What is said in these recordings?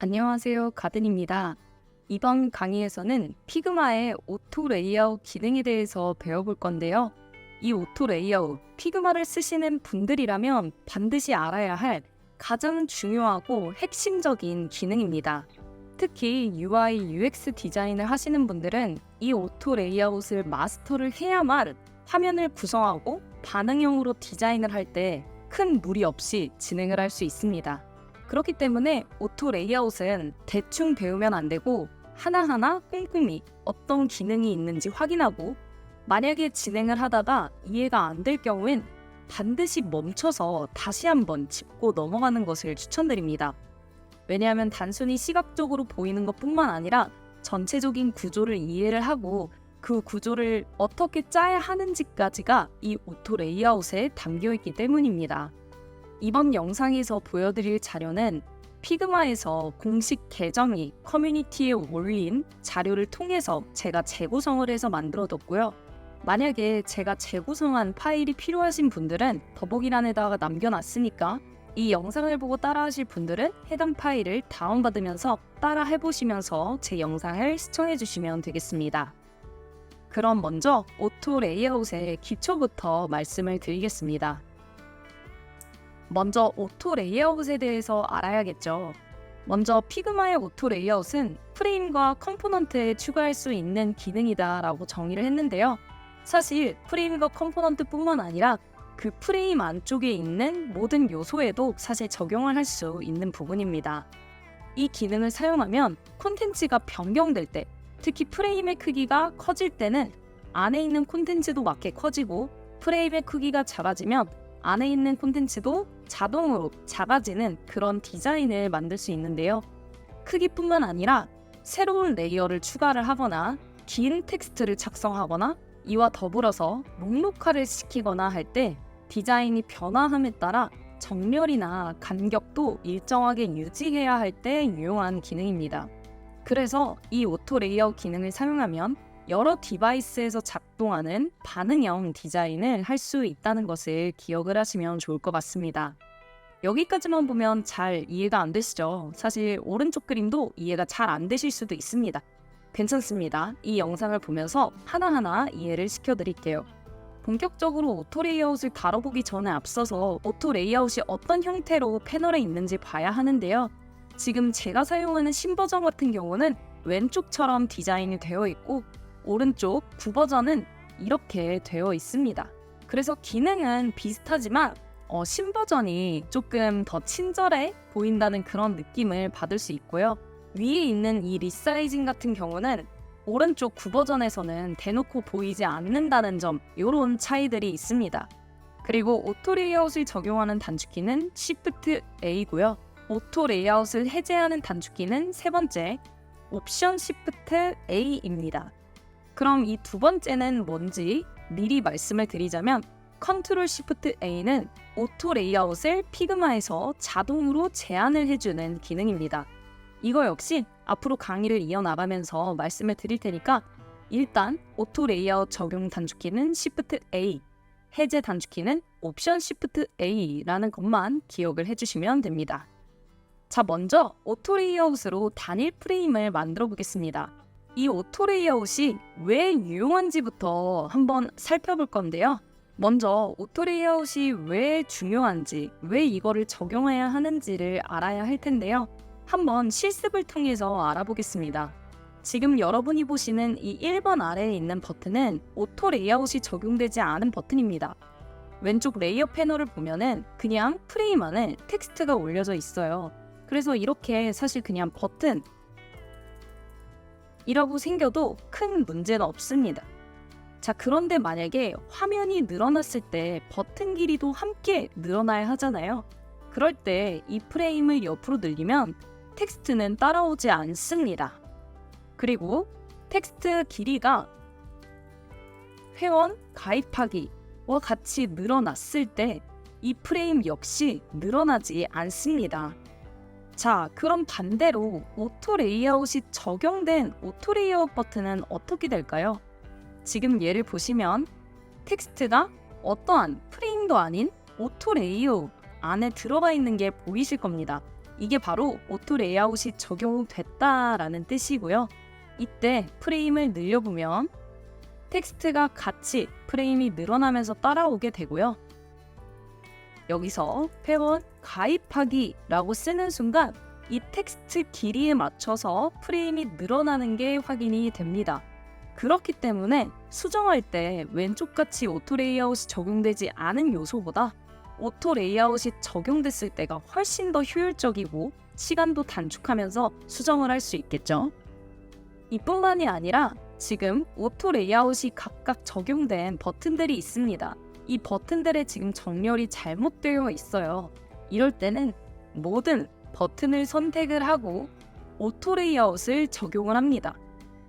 안녕하세요, 가든입니다. 이번 강의에서는 피그마의 오토 레이아웃 기능에 대해서 배워볼 건데요. 이 오토 레이아웃, 피그마를 쓰시는 분들이라면 반드시 알아야 할 가장 중요하고 핵심적인 기능입니다. 특히 UI, UX 디자인을 하시는 분들은 이 오토 레이아웃을 마스터를 해야만 화면을 구성하고 반응형으로 디자인을 할 때 큰 무리 없이 진행을 할 수 있습니다. 그렇기 때문에 오토 레이아웃은 대충 배우면 안 되고 하나하나 꼼꼼히 어떤 기능이 있는지 확인하고, 만약에 진행을 하다가 이해가 안 될 경우엔 반드시 멈춰서 다시 한번 짚고 넘어가는 것을 추천드립니다. 왜냐하면 단순히 시각적으로 보이는 것뿐만 아니라 전체적인 구조를 이해를 하고 그 구조를 어떻게 짜야 하는지까지가 이 오토 레이아웃에 담겨있기 때문입니다. 이번 영상에서 보여드릴 자료는 피그마에서 공식 계정이 커뮤니티에 올린 자료를 통해서 제가 재구성을 해서 만들어뒀고요. 만약에 제가 재구성한 파일이 필요하신 분들은 더보기란에다가 남겨놨으니까 이 영상을 보고 따라하실 분들은 해당 파일을 다운받으면서 따라 해보시면서 제 영상을 시청해주시면 되겠습니다. 그럼 먼저 오토 레이아웃의 기초부터 말씀을 드리겠습니다. 먼저 오토 레이아웃에 대해서 알아야겠죠. 먼저 피그마의 오토 레이아웃은 프레임과 컴포넌트에 추가할 수 있는 기능이다 라고 정의를 했는데요. 사실 프레임과 컴포넌트뿐만 아니라 그 프레임 안쪽에 있는 모든 요소에도 사실 적용을 할 수 있는 부분입니다. 이 기능을 사용하면 콘텐츠가 변경될 때, 특히 프레임의 크기가 커질 때는 안에 있는 콘텐츠도 맞게 커지고, 프레임의 크기가 작아지면 안에 있는 콘텐츠도 자동으로 작아지는 그런 디자인을 만들 수 있는데요. 크기뿐만 아니라 새로운 레이어를 추가를 하거나 긴 텍스트를 작성하거나 이와 더불어서 목록화를 시키거나 할 때 디자인이 변화함에 따라 정렬이나 간격도 일정하게 유지해야 할 때 유용한 기능입니다. 그래서 이 오토 레이아웃 기능을 사용하면 여러 디바이스에서 작동하는 반응형 디자인을 할 수 있다는 것을 기억을 하시면 좋을 것 같습니다. 여기까지만 보면 잘 이해가 안 되시죠? 사실 오른쪽 그림도 이해가 잘 안 되실 수도 있습니다. 괜찮습니다. 이 영상을 보면서 하나하나 이해를 시켜드릴게요. 본격적으로 오토 레이아웃을 다뤄보기 전에 앞서서 오토 레이아웃이 어떤 형태로 패널에 있는지 봐야 하는데요. 지금 제가 사용하는 신버전 같은 경우는 왼쪽처럼 디자인이 되어 있고 오른쪽 구버전은 이렇게 되어 있습니다. 그래서 기능은 비슷하지만 신버전이 조금 더 친절해 보인다는 그런 느낌을 받을 수 있고요. 위에 있는 이 리사이징 같은 경우는 오른쪽 구버전에서는 대놓고 보이지 않는다는 점, 이런 차이들이 있습니다. 그리고 오토 레이아웃을 적용하는 단축키는 Shift A고요. 오토 레이아웃을 해제하는 단축키는 세 번째, 옵션 Shift A입니다. 그럼 이 두 번째는 뭔지 미리 말씀을 드리자면 컨트롤 Shift A는 오토 레이아웃을 피그마에서 자동으로 제한을 해주는 기능입니다. 이거 역시 앞으로 강의를 이어나가면서 말씀을 드릴 테니까 일단 오토 레이아웃 적용 단축키는 Shift A, 해제 단축키는 옵션 Shift A라는 것만 기억을 해주시면 됩니다. 자, 먼저 오토 레이아웃으로 단일 프레임을 만들어 보겠습니다. 이 오토 레이아웃이 왜 유용한지부터 한번 살펴볼 건데요. 먼저 오토 레이아웃이 왜 중요한지, 왜 이거를 적용해야 하는지를 알아야 할 텐데요. 한번 실습을 통해서 알아보겠습니다. 지금 여러분이 보시는 이 1번 아래에 있는 버튼은 오토 레이아웃이 적용되지 않은 버튼입니다. 왼쪽 레이어 패널을 보면은 그냥 프레임 안에 텍스트가 올려져 있어요. 그래서 이렇게 사실 그냥 버튼이라고 생겨도 큰 문제는 없습니다. 자, 그런데 만약에 화면이 늘어났을 때 버튼 길이도 함께 늘어나야 하잖아요. 그럴 때 이 프레임을 옆으로 늘리면 텍스트는 따라오지 않습니다. 그리고 텍스트 길이가 회원 가입하기와 같이 늘어났을 때 이 프레임 역시 늘어나지 않습니다. 자, 그럼 반대로 오토 레이아웃이 적용된 오토 레이아웃 버튼은 어떻게 될까요? 지금 예를 보시면 텍스트가 어떠한 프레임도 아닌 오토 레이아웃 안에 들어가 있는 게 보이실 겁니다. 이게 바로 오토 레이아웃이 적용됐다라는 뜻이고요. 이때 프레임을 늘려보면 텍스트가 같이 프레임이 늘어나면서 따라오게 되고요. 여기서 회원 가입하기 라고 쓰는 순간 이 텍스트 길이에 맞춰서 프레임이 늘어나는 게 확인이 됩니다. 그렇기 때문에 수정할 때 왼쪽같이 오토 레이아웃이 적용되지 않은 요소보다 오토 레이아웃이 적용됐을 때가 훨씬 더 효율적이고 시간도 단축하면서 수정을 할 수 있겠죠. 이뿐만이 아니라 지금 오토 레이아웃이 각각 적용된 버튼들이 있습니다. 이 버튼들에 지금 정렬이 잘못되어 있어요. 이럴 때는 모든 버튼을 선택을 하고 오토 레이아웃을 적용을 합니다.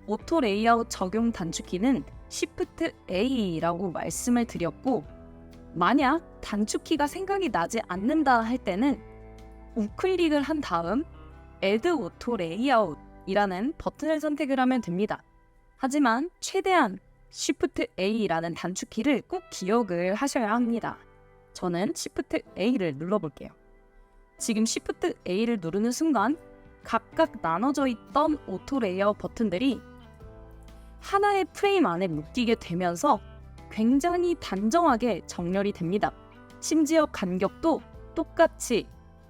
오토 레이아웃 적용 단축키는 Shift A라고 말씀을 드렸고, 만약 단축키가 생각이 나지 않는다 할 때는 우클릭을 한 다음 Add Auto Layout 이라는 버튼을 선택을 하면 됩니다. 하지만 최대한 Shift A라는 단축키를 꼭 기억을 하셔야 합니다. 저는 Shift A를 눌러볼게요. 지금 Shift A를 누르는 순간 각각 나눠져 있던 오토 레이아웃 버튼들이 하나의 프레임 안에 묶이게 되면서 굉장히 단정하게 정렬이 됩니다. 심지어 간격도 똑같이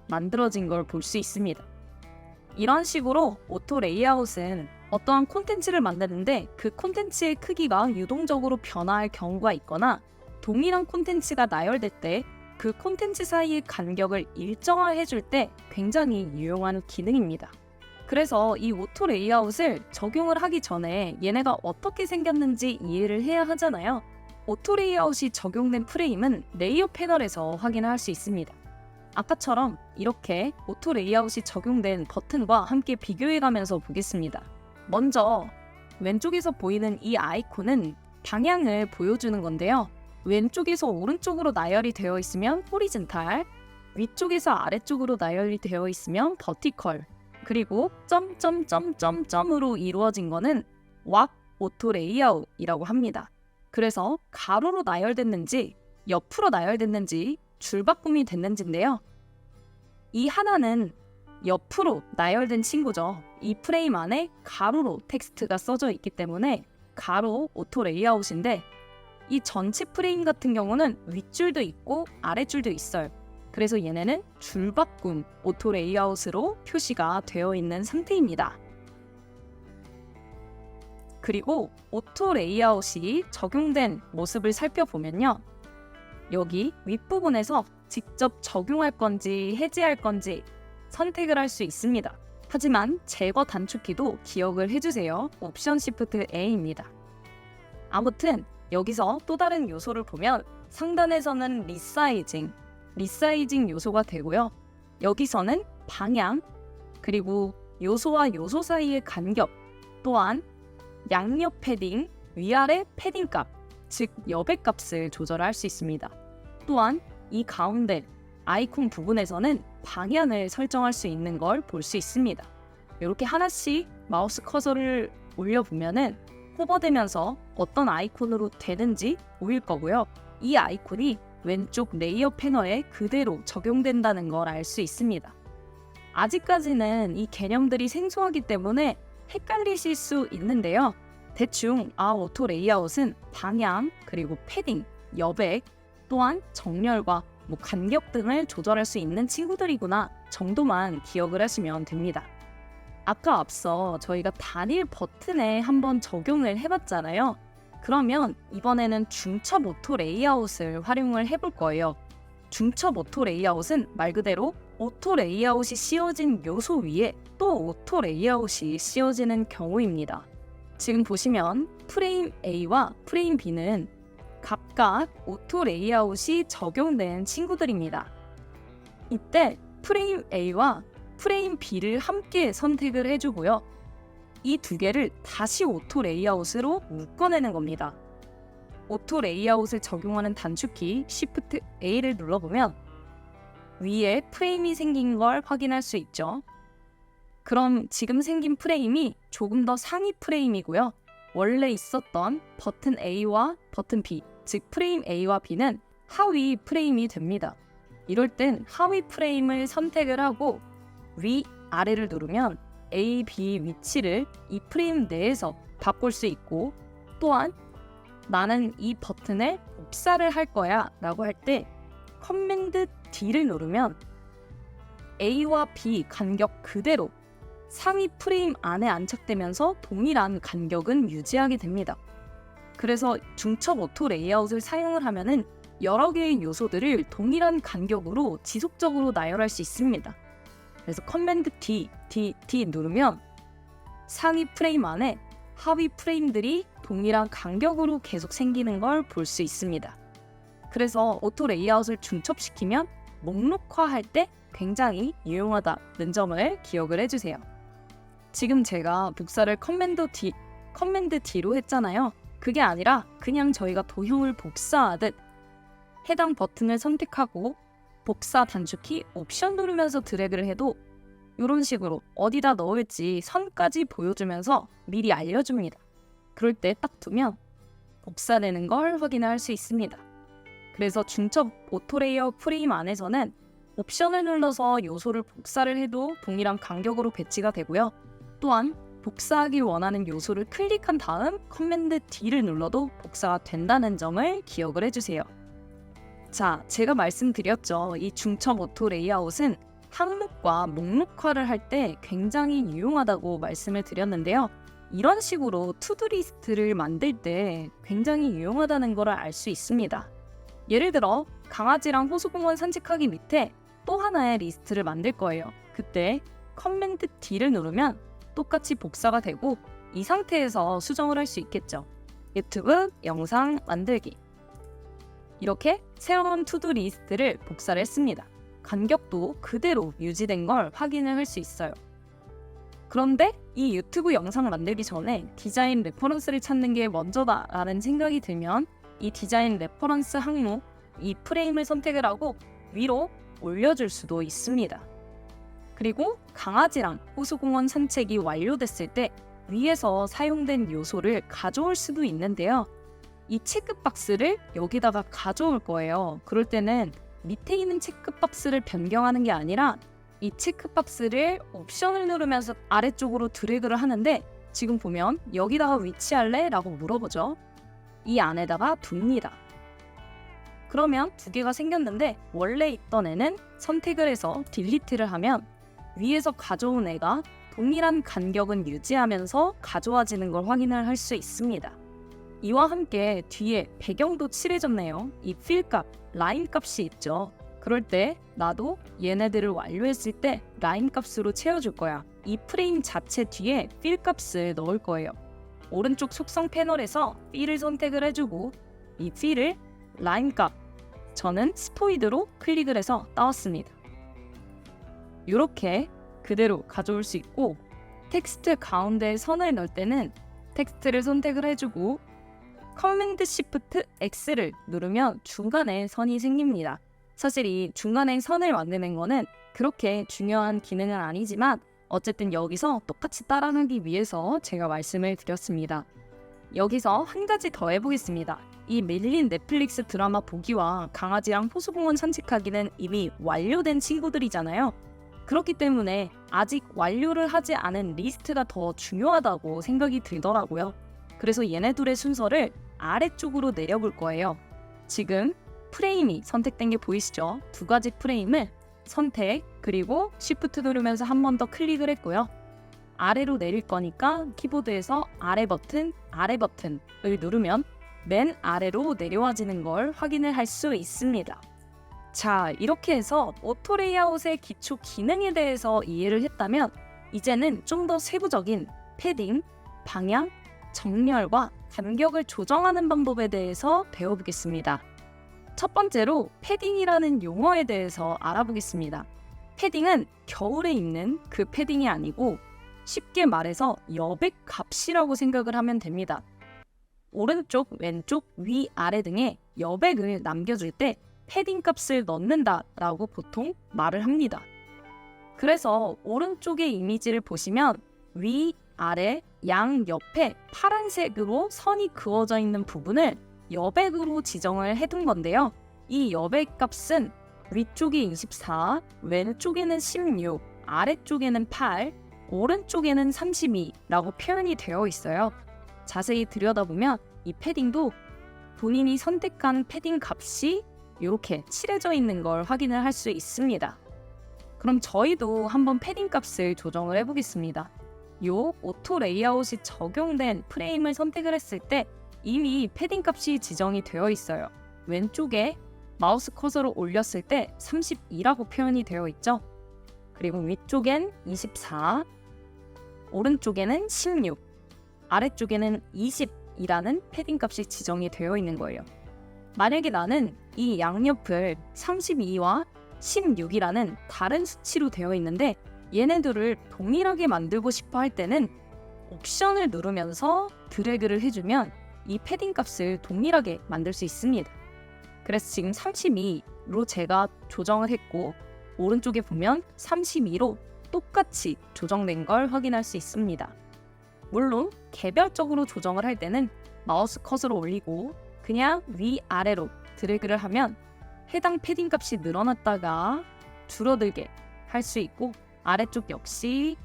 만들어진 걸 볼 수 있습니다. 이런 식으로 오토 레이아웃은 어떠한 콘텐츠를 만드는데 그 콘텐츠의 크기가 유동적으로 변화할 경우가 있거나 동일한 콘텐츠가 나열될 때 그 콘텐츠 사이의 간격을 일정화해 줄 때 굉장히 유용한 기능입니다. 그래서 이 오토 레이아웃을 적용을 하기 전에 얘네가 어떻게 생겼는지 이해를 해야 하잖아요. 오토 레이아웃이 적용된 프레임은 레이어 패널에서 확인을 할 수 있습니다. 아까처럼 이렇게 오토 레이아웃이 적용된 버튼과 함께 비교해가면서 보겠습니다. 먼저 왼쪽에서 보이는 이 아이콘은 방향을 보여주는 건데요. 왼쪽에서 오른쪽으로 나열이 되어 있으면 호리즌탈, 위쪽에서 아래쪽으로 나열이 되어 있으면 버티컬, 그리고 점점점점점으로 이루어진 거는 왁 오토 레이아웃이라고 합니다. 그래서 가로로 나열됐는지 옆으로 나열됐는지 줄바꿈이 됐는지인데요. 이 하나는 옆으로 나열된 친구죠. 이 프레임 안에 가로로 텍스트가 써져 있기 때문에 가로 오토 레이아웃인데, 이 전체 프레임 같은 경우는 윗줄도 있고 아랫줄도 있어요. 그래서 얘네는 줄바꿈 오토 레이아웃으로 표시가 되어 있는 상태입니다. 그리고 오토 레이아웃이 적용된 모습을 살펴보면요. 여기 윗부분에서 직접 적용할 건지 해제할 건지 선택을 할 수 있습니다. 하지만 제거 단축키도 기억을 해주세요. 옵션 Shift A입니다. 아무튼 여기서 또 다른 요소를 보면 상단에서는 리사이징 요소가 되고요. 여기서는 방향, 그리고 요소와 요소 사이의 간격, 또한 양옆 패딩, 위아래 패딩 값, 즉 여백 값을 조절할 수 있습니다. 또한 이 가운데 아이콘 부분에서는 방향을 설정할 수 있는 걸 볼 수 있습니다. 이렇게 하나씩 마우스 커서를 올려보면은 호버되면서 어떤 아이콘으로 되는지 보일 거고요. 이 아이콘이 왼쪽 레이어 패널에 그대로 적용된다는 걸 알 수 있습니다. 아직까지는 이 개념들이 생소하기 때문에 헷갈리실 수 있는데요. 대충 오토 레이아웃은 방향, 그리고 패딩, 여백, 또한 정렬과 간격 등을 조절할 수 있는 친구들이구나 정도만 기억을 하시면 됩니다. 아까 앞서 저희가 단일 버튼에 한번 적용을 해봤잖아요. 그러면 이번에는 중첩 오토 레이아웃을 활용을 해볼 거예요. 중첩 오토 레이아웃은 말 그대로 오토 레이아웃이 씌워진 요소 위에 또 오토 레이아웃이 씌워지는 경우입니다. 지금 보시면 프레임 A와 프레임 B는 각각 오토 레이아웃이 적용된 친구들입니다. 이때 프레임 A와 프레임 B를 함께 선택을 해주고요. 이 두 개를 다시 오토 레이아웃으로 묶어내는 겁니다. 오토 레이아웃을 적용하는 단축키 Shift A를 눌러보면 위에 프레임이 생긴 걸 확인할 수 있죠. 그럼 지금 생긴 프레임이 조금 더 상위 프레임이고요. 원래 있었던 버튼 A와 버튼 B, 즉 프레임 A와 B는 하위 프레임이 됩니다. 이럴 땐 하위 프레임을 선택을 하고 위, 아래를 누르면 A, B 위치를 이 프레임 내에서 바꿀 수 있고, 또한 나는 이 버튼을 복사를 할 거야 라고 할 때 커맨드 D를 누르면 A와 B 간격 그대로 상위 프레임 안에 안착되면서 동일한 간격은 유지하게 됩니다. 그래서 중첩 오토 레이아웃을 사용을 하면은 여러 개의 요소들을 동일한 간격으로 지속적으로 나열할 수 있습니다. 그래서 커맨드 D 누르면 상위 프레임 안에 하위 프레임들이 동일한 간격으로 계속 생기는 걸 볼 수 있습니다. 그래서 오토 레이아웃을 중첩시키면 목록화할 때 굉장히 유용하다는 점을 기억을 해주세요. 지금 제가 복사를 커맨드 D로 했잖아요. 그게 아니라 그냥 저희가 도형을 복사하듯 해당 버튼을 선택하고 복사 단축키 옵션 누르면서 드래그를 해도 이런 식으로 어디다 넣을지 선까지 보여주면서 미리 알려줍니다. 그럴 때 딱 두면 복사되는 걸 확인할 수 있습니다. 그래서 중첩 오토레이어 프레임 안에서는 옵션을 눌러서 요소를 복사를 해도 동일한 간격으로 배치가 되고요. 또한 복사하길 원하는 요소를 클릭한 다음 커맨드 D를 눌러도 복사가 된다는 점을 기억을 해주세요. 자, 제가 말씀드렸죠. 이 중첩 오토 레이아웃은 항목과 목록화를 할 때 굉장히 유용하다고 말씀을 드렸는데요. 이런 식으로 투두 리스트를 만들 때 굉장히 유용하다는 걸 알 수 있습니다. 예를 들어 강아지랑 호수공원 산책하기 밑에 또 하나의 리스트를 만들 거예요. 그때 커맨드 D를 누르면 똑같이 복사가 되고 이 상태에서 수정을 할 수 있겠죠. 유튜브 영상 만들기. 이렇게 새로운 투두 리스트를 복사를 했습니다. 간격도 그대로 유지된 걸 확인을 할 수 있어요. 그런데 이 유튜브 영상 만들기 전에 디자인 레퍼런스를 찾는 게 먼저다라는 생각이 들면 이 디자인 레퍼런스 항목, 이 프레임을 선택을 하고 위로 올려줄 수도 있습니다. 그리고 강아지랑 호수공원 산책이 완료됐을 때 위에서 사용된 요소를 가져올 수도 있는데요. 이 체크박스를 여기다가 가져올 거예요. 그럴 때는 밑에 있는 체크박스를 변경하는 게 아니라 이 체크박스를 옵션을 누르면서 아래쪽으로 드래그를 하는데 지금 보면 여기다가 위치할래? 라고 물어보죠. 이 안에다가 둡니다. 그러면 두 개가 생겼는데 원래 있던 애는 선택을 해서 딜리트를 하면 위에서 가져온 애가 동일한 간격은 유지하면서 가져와지는 걸 확인을 할 수 있습니다. 이와 함께 뒤에 배경도 칠해졌네요. 이 필 값, 라인 값이 있죠. 그럴 때 나도 얘네들을 완료했을 때 라인 값으로 채워줄 거야. 이 프레임 자체 뒤에 필 값을 넣을 거예요. 오른쪽 속성 패널에서 필을 선택을 해주고 이 필을 라인 값, 저는 스포이드로 클릭을 해서 따왔습니다. 이렇게 그대로 가져올 수 있고 텍스트 가운데에 선을 넣을 때는 텍스트를 선택을 해주고 커맨드 시프트 X를 누르면 중간에 선이 생깁니다. 사실 이 중간에 선을 만드는 거는 그렇게 중요한 기능은 아니지만 어쨌든 여기서 똑같이 따라가기 위해서 제가 말씀을 드렸습니다. 여기서 한 가지 더 해보겠습니다. 이 밀린 넷플릭스 드라마 보기와 강아지랑 호수공원 산책하기는 이미 완료된 친구들이잖아요. 그렇기 때문에 아직 완료를 하지 않은 리스트가 더 중요하다고 생각이 들더라고요. 그래서 얘네 둘의 순서를 아래쪽으로 내려볼 거예요. 지금 프레임이 선택된 게 보이시죠? 두 가지 프레임을 선택 그리고 Shift 누르면서 한 번 더 클릭을 했고요. 아래로 내릴 거니까 키보드에서 아래 버튼을 누르면 맨 아래로 내려와지는 걸 확인을 할 수 있습니다. 자, 이렇게 해서 오토 레이아웃의 기초 기능에 대해서 이해를 했다면 이제는 좀 더 세부적인 패딩, 방향, 정렬과 간격을 조정하는 방법에 대해서 배워보겠습니다. 첫 번째로 패딩이라는 용어에 대해서 알아보겠습니다. 패딩은 겨울에 입는 그 패딩이 아니고 쉽게 말해서 여백 값이라고 생각을 하면 됩니다. 오른쪽, 왼쪽, 위, 아래 등의 여백을 남겨줄 때 패딩 값을 넣는다라고 보통 말을 합니다. 그래서 오른쪽의 이미지를 보시면 위, 아래, 양 옆에 파란색으로 선이 그어져 있는 부분을 여백으로 지정을 해둔 건데요. 이 여백 값은 위쪽이 24, 왼쪽에는 16, 아래쪽에는 8, 오른쪽에는 32라고 표현이 되어 있어요. 자세히 들여다보면 이 패딩도 본인이 선택한 패딩 값이 이렇게 칠해져 있는 걸 확인을 할 수 있습니다. 그럼 저희도 한번 패딩 값을 조정을 해보겠습니다. 요 오토 레이아웃이 적용된 프레임을 선택을 했을 때 이미 패딩 값이 지정이 되어 있어요. 왼쪽에 마우스 커서를 올렸을 때 32라고 표현이 되어 있죠. 그리고 위쪽엔 24, 오른쪽에는 16, 아래쪽에는 20이라는 패딩 값이 지정이 되어 있는 거예요. 만약에 나는 이 양옆을 32와 16이라는 다른 수치로 되어 있는데 얘네들을 동일하게 만들고 싶어 할 때는 옵션을 누르면서 드래그를 해주면 이 패딩 값을 동일하게 만들 수 있습니다. 그래서 지금 32로 제가 조정을 했고 오른쪽에 보면 32로 똑같이 조정된 걸 확인할 수 있습니다. 물론 개별적으로 조정을 할 때는 마우스 커서를 올리고 그냥 위아래로 드래그를 하면 해당 패딩 값이 늘어났다가 줄어들게 할 수 있고 아래쪽 역시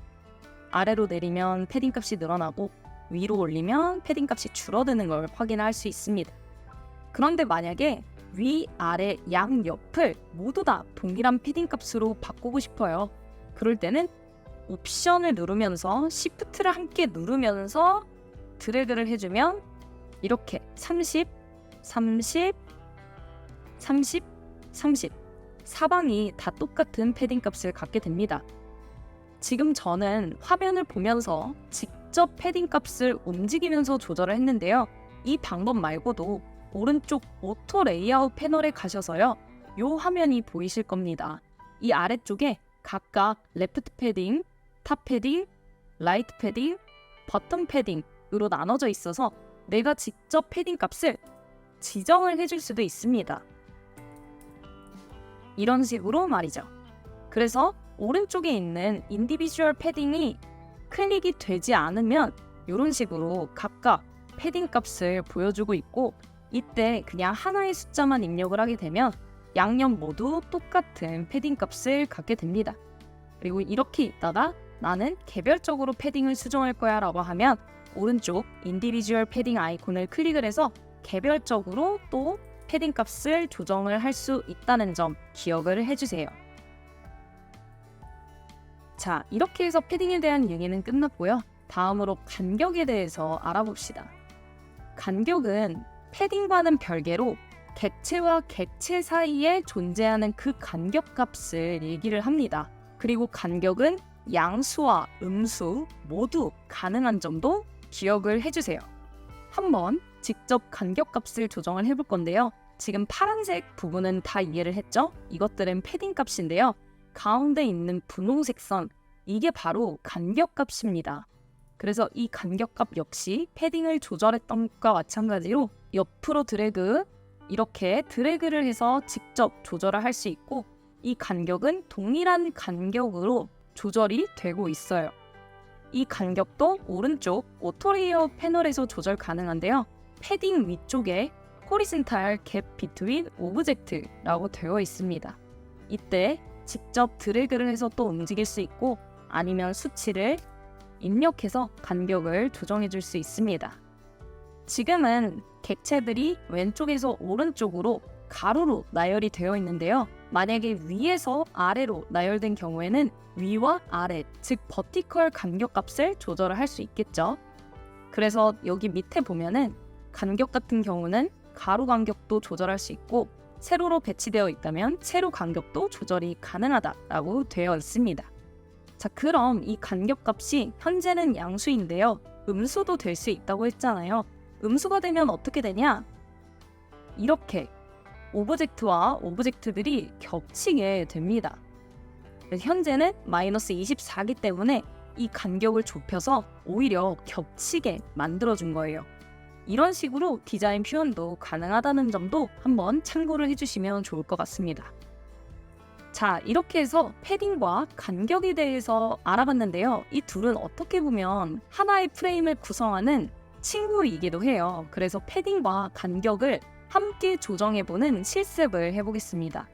아래로 내리면 패딩 값이 늘어나고 위로 올리면 패딩 값이 줄어드는 걸 확인할 수 있습니다. 그런데 만약에 위아래 양옆을 모두 다 동일한 패딩 값으로 바꾸고 싶어요. 그럴 때는 옵션을 누르면서 시프트를 함께 누르면서 드래그를 해주면 이렇게 30, 30, 30, 30 사방이 다 똑같은 패딩 값을 갖게 됩니다. 지금 저는 화면을 보면서 직접 패딩 값을 움직이면서 조절을 했는데요. 이 방법 말고도 오른쪽 오토 레이아웃 패널에 가셔서요. 이 화면이 보이실 겁니다. 이 아래쪽에 각각 레프트 패딩, 탑 패딩, 라이트 패딩, 버튼 패딩으로 나눠져 있어서 내가 직접 패딩 값을 지정을 해줄 수도 있습니다. 이런 식으로 말이죠. 그래서 오른쪽에 있는 인디비주얼 패딩이 클릭이 되지 않으면 이런 식으로 각각 패딩 값을 보여주고 있고 이때 그냥 하나의 숫자만 입력을 하게 되면 양옆 모두 똑같은 패딩 값을 갖게 됩니다. 그리고 이렇게 있다가 나는 개별적으로 패딩을 수정할 거야 라고 하면 오른쪽 인디비주얼 패딩 아이콘을 클릭을 해서 개별적으로 또 패딩 값을 조정을 할 수 있다는 점 기억을 해주세요. 자, 이렇게 해서 패딩에 대한 얘기는 끝났고요. 다음으로 간격에 대해서 알아봅시다. 간격은 패딩과는 별개로 객체와 객체 사이에 존재하는 그 간격 값을 얘기를 합니다. 그리고 간격은 양수와 음수 모두 가능한 점도 기억을 해주세요. 한번 직접 간격 값을 조정을 해볼 건데요. 지금 파란색 부분은 다 이해를 했죠? 이것들은 패딩 값인데요. 가운데 있는 분홍색 선, 이게 바로 간격 값입니다. 그래서 이 간격 값 역시 패딩을 조절했던 것과 마찬가지로 옆으로 드래그, 이렇게 드래그를 해서 직접 조절을 할 수 있고 이 간격은 동일한 간격으로 조절이 되고 있어요. 이 간격도 오른쪽 오토 레이아웃 패널에서 조절 가능한데요. 패딩 위쪽에 호리즌탈 갭 비트윈 오브젝트라고 되어 있습니다. 이때 직접 드래그를 해서 또 움직일 수 있고 아니면 수치를 입력해서 간격을 조정해 줄 수 있습니다. 지금은 객체들이 왼쪽에서 오른쪽으로 가로로 나열이 되어 있는데요. 만약에 위에서 아래로 나열된 경우에는 위와 아래, 즉 버티컬 간격 값을 조절을 할 수 있겠죠. 그래서 여기 밑에 보면은 간격 같은 경우는 가로 간격도 조절할 수 있고 세로로 배치되어 있다면 세로 간격도 조절이 가능하다라고 되어 있습니다. 자, 그럼 이 간격 값이 현재는 양수인데요. 음수도 될 수 있다고 했잖아요. 음수가 되면 어떻게 되냐? 이렇게 오브젝트와 오브젝트들이 겹치게 됩니다. 그래서 현재는 마이너스 24기 때문에 이 간격을 좁혀서 오히려 겹치게 만들어준 거예요. 이런 식으로 디자인 표현도 가능하다는 점도 한번 참고를 해주시면 좋을 것 같습니다. 자, 이렇게 해서 패딩과 간격에 대해서 알아봤는데요. 이 둘은 어떻게 보면 하나의 프레임을 구성하는 친구이기도 해요. 그래서 패딩과 간격을 함께 조정해보는 실습을 해보겠습니다.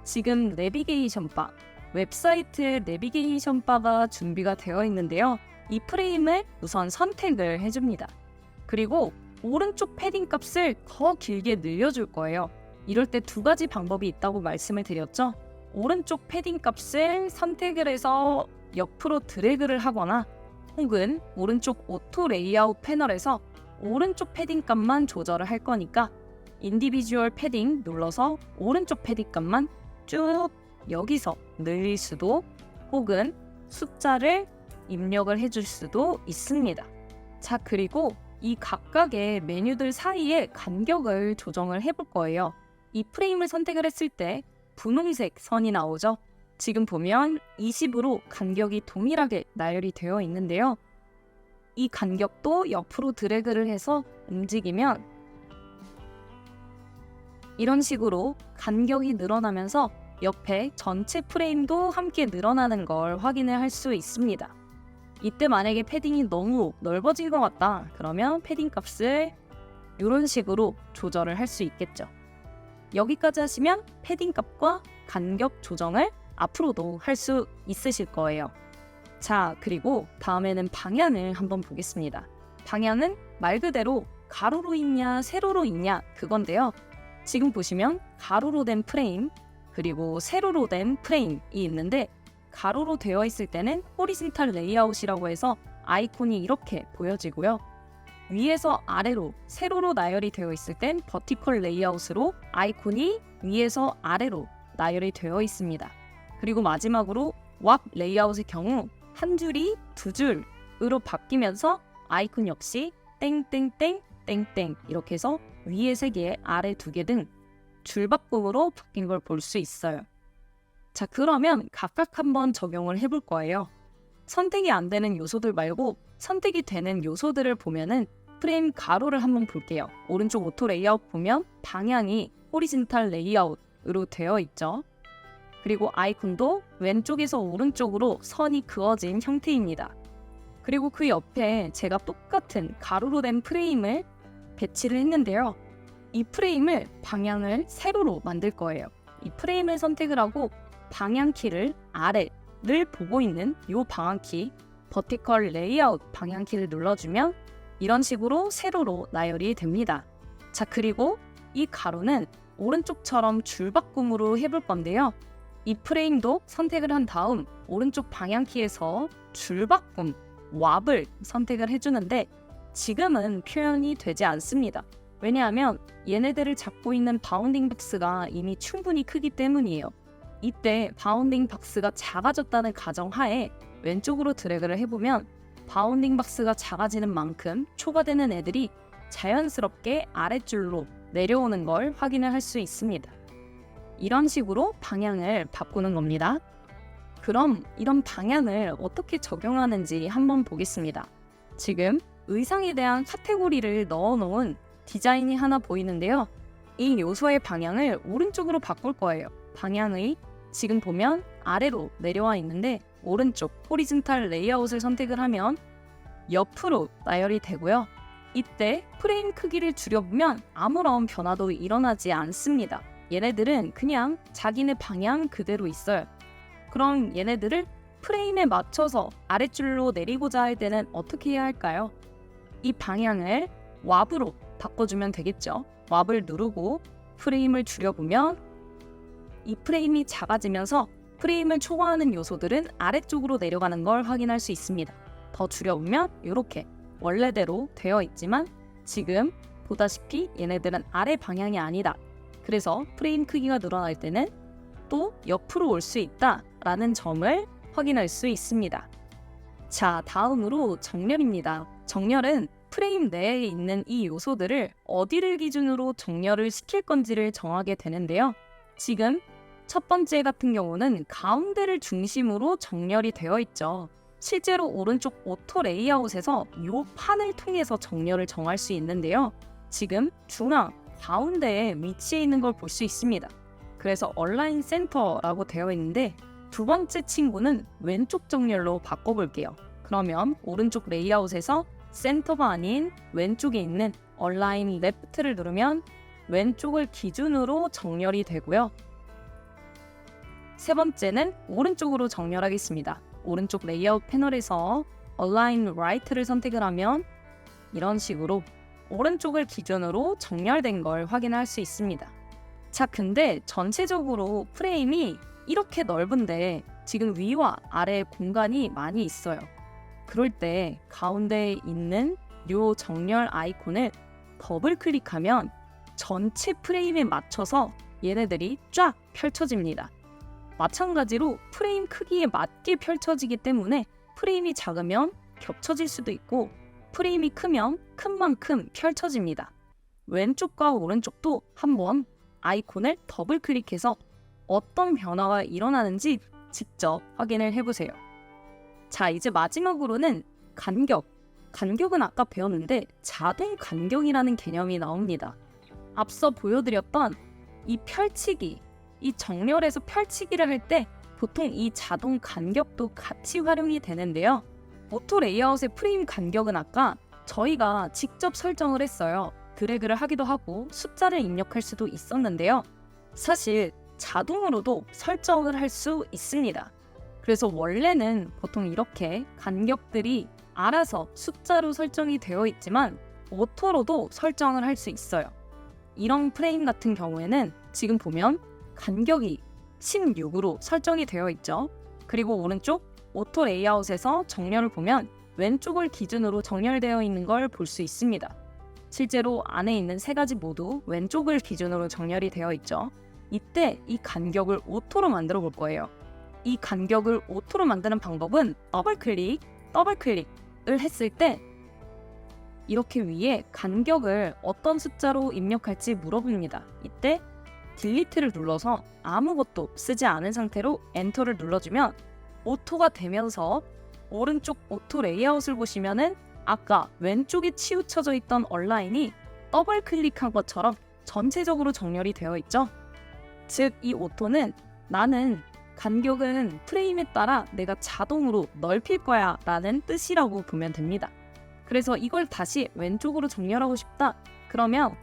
지금 내비게이션 바 웹사이트에 내비게이션 바가 준비가 되어 있는데요. 이 프레임을 우선 선택을 해줍니다. 그리고 오른쪽 패딩 값을 더 길게 늘려줄 거예요. 이럴 때 두 가지 방법이 있다고 말씀을 드렸죠. 오른쪽 패딩 값을 선택을 해서 옆으로 드래그를 하거나 혹은 오른쪽 오토 레이아웃 패널에서 오른쪽 패딩 값만 조절을 할 거니까 인디비주얼 패딩 눌러서 오른쪽 패딩 값만 쭉 여기서 늘릴 수도 혹은 숫자를 입력을 해줄 수도 있습니다. 자, 그리고 이 각각의 메뉴들 사이에 간격을 조정을 해볼 거예요. 이 프레임을 선택을 했을 때 분홍색 선이 나오죠. 지금 보면 20으로 간격이 동일하게 나열이 되어 있는데요. 이 간격도 옆으로 드래그를 해서 움직이면 이런 식으로 간격이 늘어나면서 옆에 전체 프레임도 함께 늘어나는 걸 확인을 할 수 있습니다. 이때 만약에 패딩이 너무 넓어진 것 같다 그러면 패딩 값을 이런 식으로 조절을 할 수 있겠죠. 여기까지 하시면 패딩 값과 간격 조정을 앞으로도 할 수 있으실 거예요. 자, 그리고 다음에는 방향을 한번 보겠습니다. 방향은 말 그대로 가로로 있냐 세로로 있냐 그건데요. 지금 보시면 가로로 된 프레임 그리고 세로로 된 프레임이 있는데 가로로 되어 있을 때는 호리즌탈 레이아웃이라고 해서 아이콘이 이렇게 보여지고요. 위에서 아래로 세로로 나열이 되어 있을 땐 버티컬 레이아웃으로 아이콘이 위에서 아래로 나열이 되어 있습니다. 그리고 마지막으로 왑 레이아웃의 경우 한 줄이 두 줄으로 바뀌면서 아이콘 역시 땡땡땡 땡땡 이렇게 해서 위에 3개 아래 2개 등 줄바꿈으로 바뀐 걸 볼 수 있어요. 자, 그러면 각각 한번 적용을 해볼 거예요. 선택이 안 되는 요소들 말고 선택이 되는 요소들을 보면은 프레임 가로를 한번 볼게요. 오른쪽 오토 레이아웃 보면 방향이 호리즌탈 레이아웃으로 되어 있죠. 그리고 아이콘도 왼쪽에서 오른쪽으로 선이 그어진 형태입니다. 그리고 그 옆에 제가 똑같은 가로로 된 프레임을 배치를 했는데요. 이 프레임을 방향을 세로로 만들 거예요. 이 프레임을 선택을 하고 방향키를 아래를 보고 있는 이 방향키 버티컬 레이아웃 방향키를 눌러주면 이런 식으로 세로로 나열이 됩니다. 자, 그리고 이 가로는 오른쪽처럼 줄바꿈으로 해볼 건데요. 이 프레임도 선택을 한 다음 오른쪽 방향키에서 줄바꿈 왑을 선택을 해주는데 지금은 표현이 되지 않습니다. 왜냐하면 얘네들을 잡고 있는 바운딩 박스가 이미 충분히 크기 때문이에요. 이때 바운딩 박스가 작아졌다는 가정하에 왼쪽으로 드래그를 해보면 바운딩 박스가 작아지는 만큼 초과되는 애들이 자연스럽게 아랫줄로 내려오는 걸 확인을 할 수 있습니다. 이런 식으로 방향을 바꾸는 겁니다. 그럼 이런 방향을 어떻게 적용하는지 한번 보겠습니다. 지금 의상에 대한 카테고리를 넣어놓은 디자인이 하나 보이는데요. 이 요소의 방향을 오른쪽으로 바꿀 거예요. 방향의 지금 보면 아래로 내려와 있는데 오른쪽 호리즌탈 레이아웃을 선택을 하면 옆으로 나열이 되고요. 이때 프레임 크기를 줄여보면 아무런 변화도 일어나지 않습니다. 얘네들은 그냥 자기네 방향 그대로 있어요. 그럼 얘네들을 프레임에 맞춰서 아랫줄로 내리고자 할 때는 어떻게 해야 할까요? 이 방향을 왑으로 바꿔주면 되겠죠. 왑을 누르고 프레임을 줄여보면 이 프레임이 작아지면서 프레임을 초과하는 요소들은 아래쪽으로 내려가는 걸 확인할 수 있습니다. 더 줄여보면 이렇게 원래대로 되어 있지만 지금 보다시피 얘네들은 아래 방향이 아니다. 그래서 프레임 크기가 늘어날 때는 또 옆으로 올 수 있다라는 점을 확인할 수 있습니다. 자, 다음으로 정렬입니다. 정렬은 프레임 내에 있는 이 요소들을 어디를 기준으로 정렬을 시킬 건지를 정하게 되는데요. 지금 첫 번째 같은 경우는 가운데를 중심으로 정렬이 되어 있죠. 실제로 오른쪽 오토 레이아웃에서 이 판을 통해서 정렬을 정할 수 있는데요. 지금 중앙, 가운데에 위치해 있는 걸 볼 수 있습니다. 그래서 얼라인 센터라고 되어 있는데 두 번째 친구는 왼쪽 정렬로 바꿔볼게요. 그러면 오른쪽 레이아웃에서 센터가 아닌 왼쪽에 있는 얼라인 레프트를 누르면 왼쪽을 기준으로 정렬이 되고요. 세 번째는 오른쪽으로 정렬하겠습니다. 오른쪽 레이아웃 패널에서 Align Right를 선택을 하면 이런 식으로 오른쪽을 기준으로 정렬된 걸 확인할 수 있습니다. 자, 근데 전체적으로 프레임이 이렇게 넓은데 지금 위와 아래 공간이 많이 있어요. 그럴 때 가운데에 있는 요 정렬 아이콘을 더블 클릭하면 전체 프레임에 맞춰서 얘네들이 쫙 펼쳐집니다. 마찬가지로 프레임 크기에 맞게 펼쳐지기 때문에 프레임이 작으면 겹쳐질 수도 있고 프레임이 크면 큰 만큼 펼쳐집니다. 왼쪽과 오른쪽도 한번 아이콘을 더블 클릭해서 어떤 변화가 일어나는지 직접 확인을 해보세요. 자, 이제 마지막으로는 간격. 간격은 아까 배웠는데 자동 간격이라는 개념이 나옵니다. 앞서 보여드렸던 이 펼치기, 이 정렬에서 펼치기를 할 때 보통 이 자동 간격도 같이 활용이 되는데요. 오토 레이아웃의 프레임 간격은 아까 저희가 직접 설정을 했어요. 드래그를 하기도 하고 숫자를 입력할 수도 있었는데요. 사실 자동으로도 설정을 할 수 있습니다. 그래서 원래는 보통 이렇게 간격들이 알아서 숫자로 설정이 되어 있지만 오토로도 설정을 할 수 있어요. 이런 프레임 같은 경우에는 지금 보면 간격이 16으로 설정이 되어 있죠. 그리고 오른쪽 오토 레이아웃에서 정렬을 보면 왼쪽을 기준으로 정렬되어 있는 걸 볼 수 있습니다. 실제로 안에 있는 세 가지 모두 왼쪽을 기준으로 정렬이 되어 있죠. 이때 이 간격을 오토로 만들어 볼 거예요. 이 간격을 오토로 만드는 방법은 더블클릭을 했을 때 이렇게 위에 간격을 어떤 숫자로 입력할지 물어봅니다. 이때 딜리트를 눌러서 아무것도 쓰지 않은 상태로 엔터를 눌러주면 오토가 되면서 오른쪽 오토 레이아웃을 보시면은 아까 왼쪽에 치우쳐져 있던 얼라인이 더블 클릭한 것처럼 전체적으로 정렬이 되어 있죠. 즉, 이 오토는 나는 간격은 프레임에 따라 내가 자동으로 넓힐 거야 라는 뜻이라고 보면 됩니다. 그래서 이걸 다시 왼쪽으로 정렬하고 싶다 그러면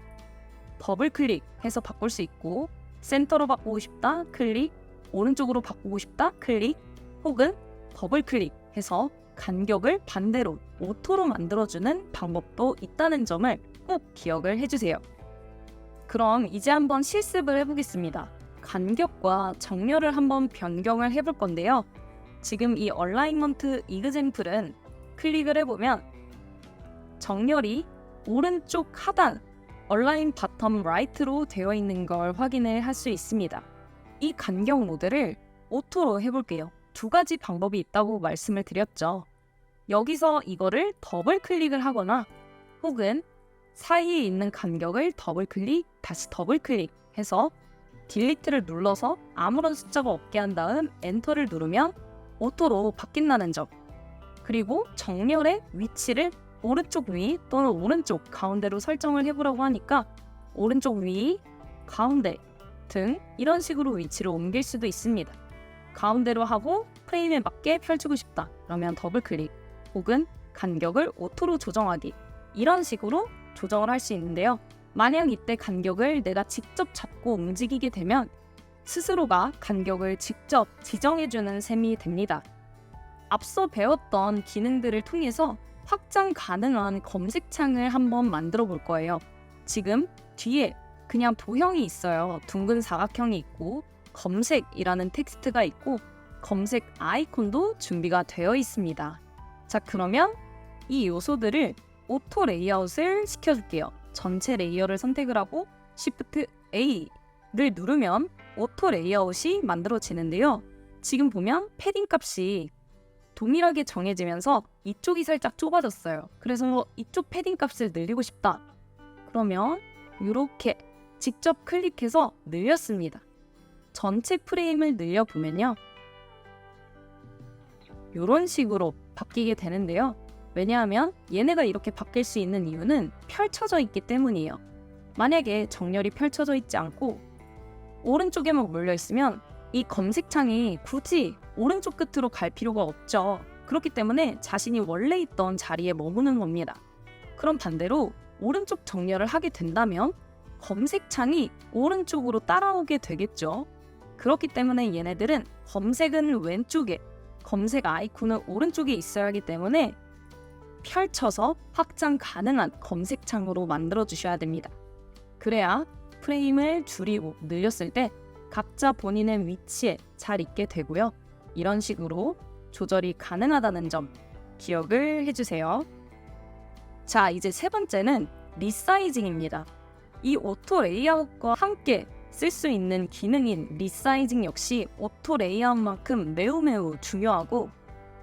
더블 클릭해서 바꿀 수 있고, 센터로 바꾸고 싶다 클릭, 오른쪽으로 바꾸고 싶다 클릭, 혹은 더블 클릭해서 간격을 반대로 오토로 만들어주는 방법도 있다는 점을 꼭 기억을 해주세요. 그럼 이제 한번 실습을 해보겠습니다. 간격과 정렬을 한번 변경을 해볼 건데요. 지금 이 얼라이먼트 이그젬플은 클릭을 해보면 정렬이 오른쪽 하단 얼라인 바텀 라이트로 되어 있는 걸 확인을 할 수 있습니다. 이 간격 모드를 오토로 해볼게요. 두 가지 방법이 있다고 말씀을 드렸죠. 여기서 이거를 더블 클릭을 하거나 혹은 사이에 있는 간격을 더블 클릭, 다시 더블 클릭해서 딜리트를 눌러서 아무런 숫자가 없게 한 다음 엔터를 누르면 오토로 바뀐다는 점. 그리고 정렬의 위치를 오른쪽 위 또는 오른쪽 가운데로 설정을 해보라고 하니까 오른쪽 위, 가운데 등 이런 식으로 위치를 옮길 수도 있습니다. 가운데로 하고 프레임에 맞게 펼치고 싶다 그러면 더블 클릭, 혹은 간격을 오토로 조정하기, 이런 식으로 조정을 할 수 있는데요. 만약 이때 간격을 내가 직접 잡고 움직이게 되면 스스로가 간격을 직접 지정해주는 셈이 됩니다. 앞서 배웠던 기능들을 통해서 확장 가능한 검색창을 한번 만들어 볼 거예요. 지금 뒤에 그냥 도형이 있어요. 둥근 사각형이 있고 검색이라는 텍스트가 있고 검색 아이콘도 준비가 되어 있습니다. 자, 그러면 이 요소들을 오토 레이아웃을 시켜줄게요. 전체 레이어를 선택을 하고 Shift A를 누르면 오토 레이아웃이 만들어지는데요. 지금 보면 패딩 값이 동일하게 정해지면서 이쪽이 살짝 좁아졌어요. 그래서 이쪽 패딩 값을 늘리고 싶다. 그러면 이렇게 직접 클릭해서 늘렸습니다. 전체 프레임을 늘려보면요. 이런 식으로 바뀌게 되는데요. 왜냐하면 얘네가 이렇게 바뀔 수 있는 이유는 펼쳐져 있기 때문이에요. 만약에 정렬이 펼쳐져 있지 않고 오른쪽에만 몰려있으면 이 검색창이 굳이 오른쪽 끝으로 갈 필요가 없죠. 그렇기 때문에 자신이 원래 있던 자리에 머무는 겁니다. 그럼 반대로 오른쪽 정렬을 하게 된다면 검색창이 오른쪽으로 따라오게 되겠죠. 그렇기 때문에 얘네들은 검색은 왼쪽에, 검색 아이콘은 오른쪽에 있어야 하기 때문에 펼쳐서 확장 가능한 검색창으로 만들어 주셔야 됩니다. 그래야 프레임을 줄이고 늘렸을 때 각자 본인의 위치에 잘 있게 되고요. 이런 식으로 조절이 가능하다는 점 기억을 해주세요. 자, 이제 세 번째는 리사이징입니다. 이 오토 레이아웃과 함께 쓸 수 있는 기능인 리사이징 역시 오토 레이아웃만큼 매우 중요하고,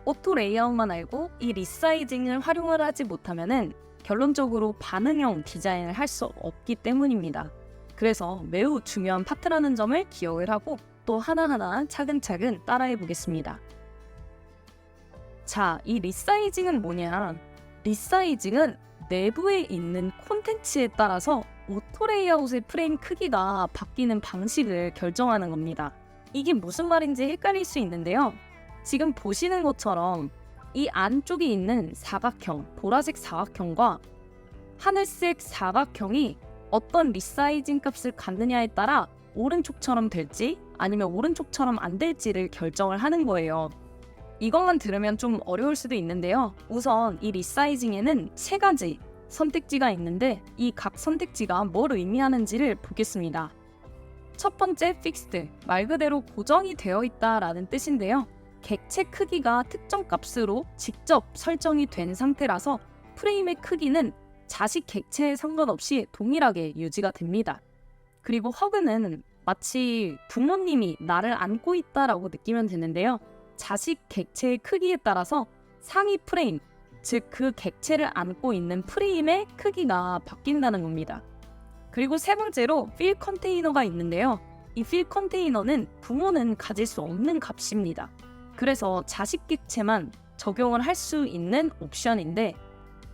오토 레이아웃만 알고 이 리사이징을 활용을 하지 못하면은 결론적으로 반응형 디자인을 할 수 없기 때문입니다. 그래서 매우 중요한 파트라는 점을 기억을 하고 또 하나하나 차근차근 따라해 보겠습니다. 자, 이 리사이징은 뭐냐? 리사이징은 내부에 있는 콘텐츠에 따라서 오토 레이아웃의 프레임 크기가 바뀌는 방식을 결정하는 겁니다. 이게 무슨 말인지 헷갈릴 수 있는데요. 지금 보시는 것처럼 이 안쪽에 있는 사각형, 보라색 사각형과 하늘색 사각형이 어떤 리사이징 값을 갖느냐에 따라 오른쪽처럼 될지 아니면 오른쪽처럼 안 될지를 결정을 하는 거예요. 이것만 들으면 좀 어려울 수도 있는데요. 우선 이 리사이징에는 세 가지 선택지가 있는데 이 각 선택지가 뭘 의미하는지를 보겠습니다. 첫 번째, fixed, 말 그대로 고정이 되어 있다라는 뜻인데요. 객체 크기가 특정 값으로 직접 설정이 된 상태라서 프레임의 크기는 자식 객체에 상관없이 동일하게 유지가 됩니다. 그리고 허그는 마치 부모님이 나를 안고 있다라고 느끼면 되는데요. 자식 객체의 크기에 따라서 상위 프레임, 즉 그 객체를 안고 있는 프레임의 크기가 바뀐다는 겁니다. 그리고 세 번째로 필 컨테이너가 있는데요. 이 필 컨테이너는 부모는 가질 수 없는 값입니다. 그래서 자식 객체만 적용을 할 수 있는 옵션인데,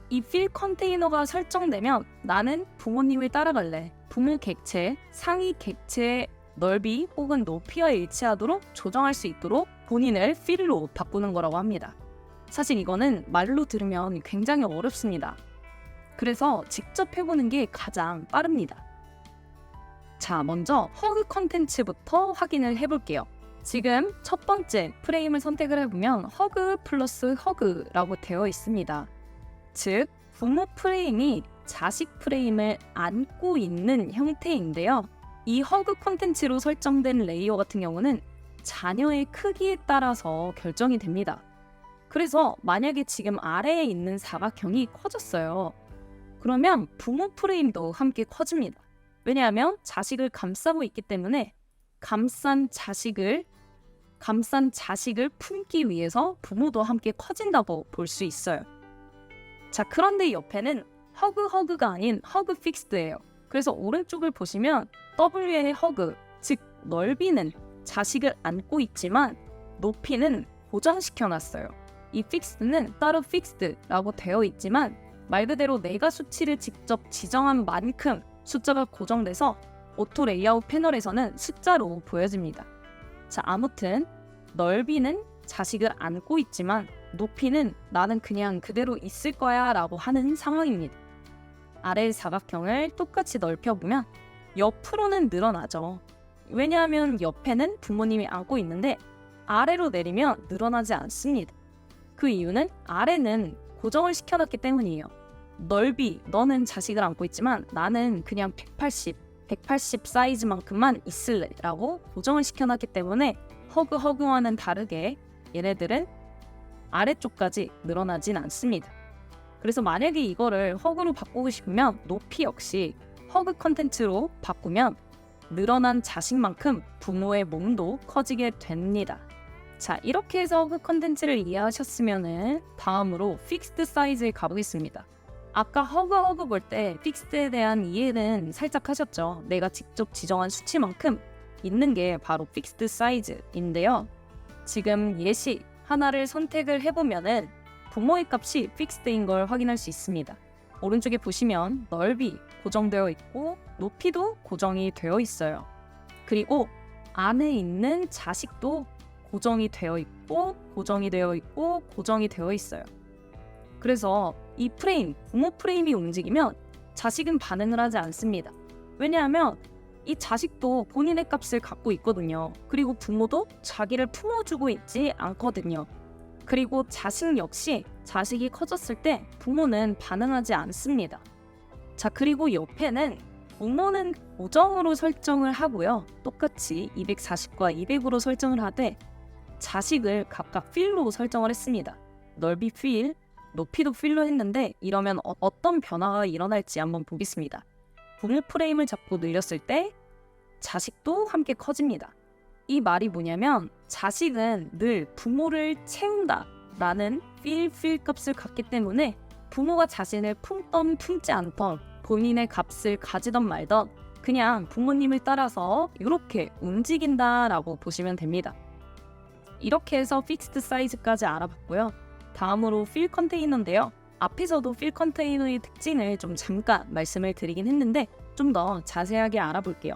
이 필 컨테이너가 설정되면 나는 부모님을 따라갈래, 부모 객체, 상위 객체의 넓이 혹은 높이와 일치하도록 조정할 수 있도록 본인을 필로 바꾸는 거라고 합니다. 사실 이거는 말로 들으면 굉장히 어렵습니다. 그래서 직접 해보는 게 가장 빠릅니다. 자, 먼저 허그 컨텐츠부터 확인을 해볼게요. 지금 첫 번째 프레임을 선택을 해보면 허그 플러스 허그라고 되어 있습니다. 즉, 부모 프레임이 자식 프레임을 안고 있는 형태인데요. 이 허그 콘텐츠로 설정된 레이어 같은 경우는 자녀의 크기에 따라서 결정이 됩니다. 그래서 만약에 지금 아래에 있는 사각형이 커졌어요. 그러면 부모 프레임도 함께 커집니다. 왜냐하면 자식을 감싸고 있기 때문에 감싼 자식을 품기 위해서 부모도 함께 커진다고 볼 수 있어요. 자, 그런데 옆에는 허그가 아닌 허그 픽스드예요. 그래서 오른쪽을 보시면 W의 허그, 즉 넓이는 자식을 안고 있지만 높이는 고정시켜놨어요. 이 픽스드는 따로 픽스드라고 되어 있지만 말 그대로 내가 수치를 직접 지정한 만큼 숫자가 고정돼서 오토 레이아웃 패널에서는 숫자로 보여집니다. 자, 아무튼 넓이는 자식을 안고 있지만 높이는 나는 그냥 그대로 있을 거야 라고 하는 상황입니다. 아래 사각형을 똑같이 넓혀보면 옆으로는 늘어나죠. 왜냐하면 옆에는 부모님이 안고 있는데 아래로 내리면 늘어나지 않습니다. 그 이유는 아래는 고정을 시켜놨기 때문이에요. 넓이, 너는 자식을 안고 있지만 나는 그냥 180 사이즈만큼만 있을래 라고 고정을 시켜놨기 때문에 허그와는 다르게 얘네들은 아래쪽까지 늘어나진 않습니다. 그래서 만약에 이거를 허그로 바꾸고 싶으면 높이 역시 허그 컨텐츠로 바꾸면 늘어난 자식만큼 부모의 몸도 커지게 됩니다. 자, 이렇게 해서 허그 컨텐츠를 이해하셨으면 다음으로 픽스드 사이즈에 가보겠습니다. 아까 허그 볼 때 픽스드에 대한 이해는 살짝 하셨죠? 내가 직접 지정한 수치만큼 있는 게 바로 픽스드 사이즈인데요. 지금 예시 하나를 선택을 해보면은 부모의 값이 픽스드인 걸 확인할 수 있습니다. 오른쪽에 보시면 넓이 고정되어 있고 높이도 고정이 되어 있어요. 그리고 안에 있는 자식도 고정이 되어 있고 고정이 되어 있고 고정이 되어 있어요. 그래서 이 프레임, 부모 프레임이 움직이면 자식은 반응을 하지 않습니다. 왜냐하면 이 자식도 본인의 값을 갖고 있거든요. 그리고 부모도 자기를 품어주고 있지 않거든요. 그리고 자식 역시 자식이 커졌을 때 부모는 반응하지 않습니다. 자, 그리고 옆에는 부모는 고정으로 설정을 하고요. 똑같이 240과 200으로 설정을 하되 자식을 각각 필로 설정을 했습니다. 넓이 필, 높이도 필로 했는데 이러면 어떤 변화가 일어날지 한번 보겠습니다. 부모 프레임을 잡고 늘렸을 때 자식도 함께 커집니다. 이 말이 뭐냐면 자식은 늘 부모를 채운다 라는 필 값을 갖기 때문에 부모가 자신을 품던 품지 않던 본인의 값을 가지던 말던 그냥 부모님을 따라서 이렇게 움직인다라고 보시면 됩니다. 이렇게 해서 픽스드 사이즈까지 알아봤고요. 다음으로 필 컨테이너인데요. 앞에서도 필 컨테이너의 특징을 좀 잠깐 말씀을 드리긴 했는데 좀 더 자세하게 알아볼게요.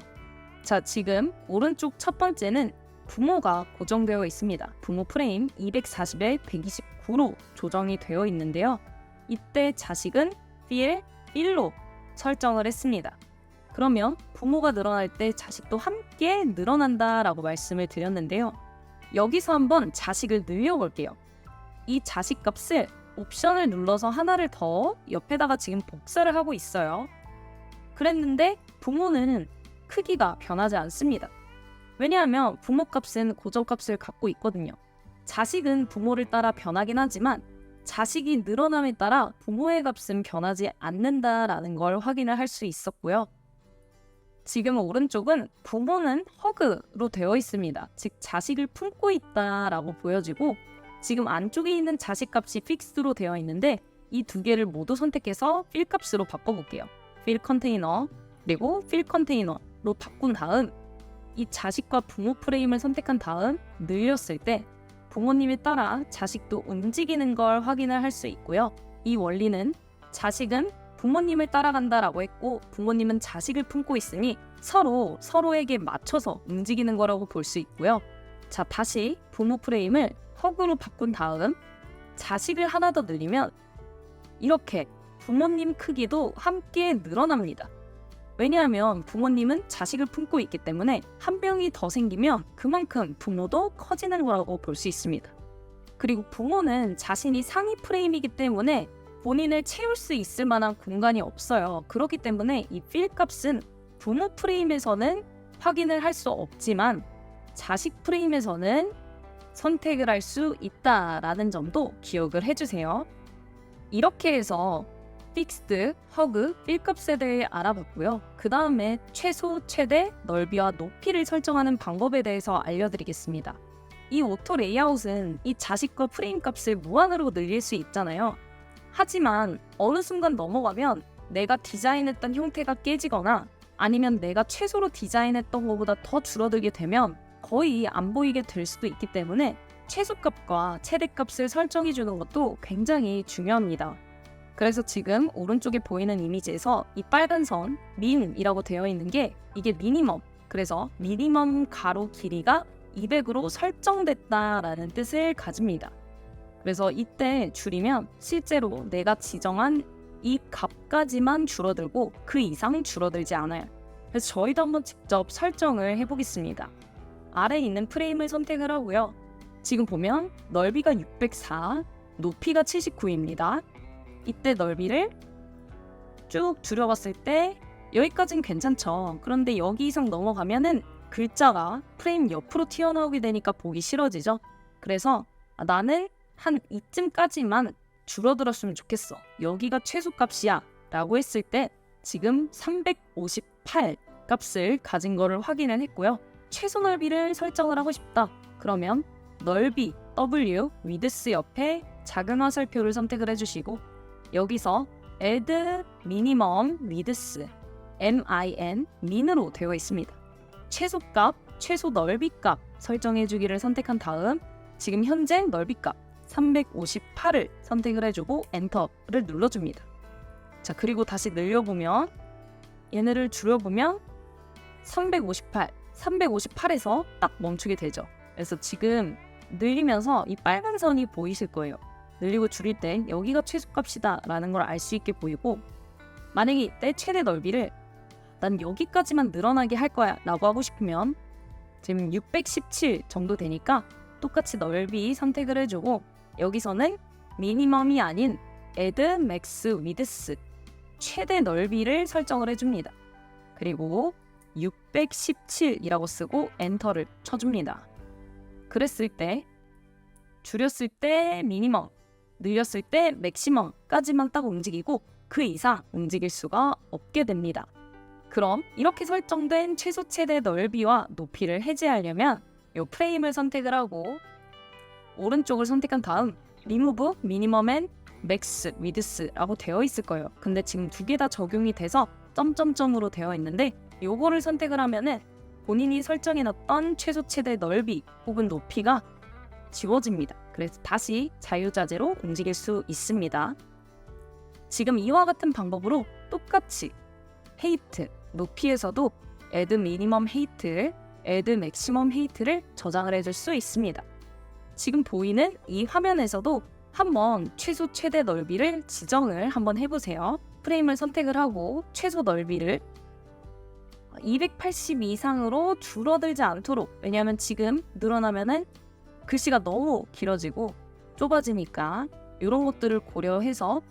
자, 지금 오른쪽 첫 번째는 부모가 고정되어 있습니다. 부모 프레임 240에 129로 조정이 되어 있는데요. 이때 자식은 필 1로 설정을 했습니다. 그러면 부모가 늘어날 때 자식도 함께 늘어난다라고 말씀을 드렸는데요. 여기서 한번 자식을 늘려볼게요. 이 자식 값을 옵션을 눌러서 하나를 더 옆에다가 지금 복사를 하고 있어요. 그랬는데 부모는 크기가 변하지 않습니다. 왜냐하면 부모 값은 고정 값을 갖고 있거든요. 자식은 부모를 따라 변하긴 하지만 자식이 늘어남에 따라 부모의 값은 변하지 않는다라는 걸 확인을 할 수 있었고요. 지금 오른쪽은 부모는 허그로 되어 있습니다. 즉 자식을 품고 있다라고 보여지고 지금 안쪽에 있는 자식 값이 픽스로 되어 있는데 이 두 개를 모두 선택해서 필 값으로 바꿔볼게요. 필 컨테이너 그리고 필 컨테이너로 바꾼 다음 이 자식과 부모 프레임을 선택한 다음 늘렸을 때 부모님에 따라 자식도 움직이는 걸 확인을 할 수 있고요. 이 원리는 자식은 부모님을 따라간다라고 했고 부모님은 자식을 품고 있으니 서로에게 맞춰서 움직이는 거라고 볼 수 있고요. 자, 다시 부모 프레임을 허그로 바꾼 다음 자식을 하나 더 늘리면 이렇게 부모님 크기도 함께 늘어납니다. 왜냐하면 부모님은 자식을 품고 있기 때문에 한 명이 더 생기면 그만큼 부모도 커지는 거라고 볼 수 있습니다. 그리고 부모는 자신이 상위 프레임이기 때문에 본인을 채울 수 있을 만한 공간이 없어요. 그렇기 때문에 이 필 값은 부모 프레임에서는 확인을 할 수 없지만 자식 프레임에서는 선택을 할 수 있다라는 점도 기억을 해주세요. 이렇게 해서 픽스드, 허그, 필 값에 대해 알아봤고요. 그 다음에 최소, 최대, 넓이와 높이를 설정하는 방법에 대해서 알려드리겠습니다. 이 오토 레이아웃은 이 자식과 프레임 값을 무한으로 늘릴 수 있잖아요. 하지만 어느 순간 넘어가면 내가 디자인했던 형태가 깨지거나 아니면 내가 최소로 디자인했던 것보다 더 줄어들게 되면 거의 안 보이게 될 수도 있기 때문에 최소값과 최대값을 설정해 주는 것도 굉장히 중요합니다. 그래서 지금 오른쪽에 보이는 이미지에서 이 빨간 선 민이라고 되어 있는 게 이게 미니멈, 그래서 미니멈 가로 길이가 200으로 설정됐다라는 뜻을 가집니다. 그래서 이때 줄이면 실제로 내가 지정한 이 값까지만 줄어들고 그 이상 줄어들지 않아요. 그래서 저희도 한번 직접 설정을 해보겠습니다. 아래에 있는 프레임을 선택을 하고요. 지금 보면 넓이가 604, 높이가 79입니다. 이때 넓이를 쭉 줄여봤을 때 여기까지는 괜찮죠. 그런데 여기 이상 넘어가면은 글자가 프레임 옆으로 튀어나오게 되니까 보기 싫어지죠. 그래서 나는 한 이쯤까지만 줄어들었으면 좋겠어. 여기가 최소값이야 라고 했을 때 지금 358 값을 가진 거를 확인을 했고요. 최소 넓이를 설정을 하고 싶다. 그러면 넓이 W, width 옆에 작은 화살표를 선택을 해주시고 여기서 add minimum width, min, min으로 되어 있습니다. 최소값, 최소 넓이값 설정해주기를 선택한 다음 지금 현재 넓이값 358을 선택을 해주고 엔터를 눌러줍니다. 자, 그리고 다시 늘려보면 얘네를 줄여보면 358에서 딱 멈추게 되죠. 그래서 지금 늘리면서 이 빨간 선이 보이실 거예요. 늘리고 줄일 때 여기가 최소값이다 라는 걸 알 수 있게 보이고 만약에 이때 최대 넓이를 난 여기까지만 늘어나게 할 거야 라고 하고 싶으면 지금 617 정도 되니까 똑같이 넓이 선택을 해주고 여기서는 미니멈이 아닌 add max width 최대 넓이를 설정을 해줍니다. 그리고 617이라고 쓰고 엔터를 쳐줍니다. 그랬을 때 줄였을 때 미니멈, 늘렸을 때 맥시멈까지만 딱 움직이고 그 이상 움직일 수가 없게 됩니다. 그럼 이렇게 설정된 최소 최대 넓이와 높이를 해제하려면 이 프레임을 선택을 하고 오른쪽을 선택한 다음 Remove Minimum and Max Width라고 되어 있을 거예요. 근데 지금 두 개 다 적용이 돼서 점점점으로 되어 있는데 요거를 선택을 하면은 본인이 설정해놨던 최소 최대 넓이 혹은 높이가 지워집니다. 그래서 다시 자유자재로 움직일 수 있습니다. 지금 이와 같은 방법으로 똑같이 헤이트, 높이에서도 add minimum height, add maximum height를 저장을 해줄 수 있습니다. 지금 보이는 이 화면에서도 한번 최소 최대 넓이를 지정을 한번 해보세요. 프레임을 선택을 하고 최소 넓이를 280 이상으로 줄어들지 않도록, 왜냐하면 지금 늘어나면은 글씨가 너무 길어지고 좁아지니까 이런 것들을 고려해서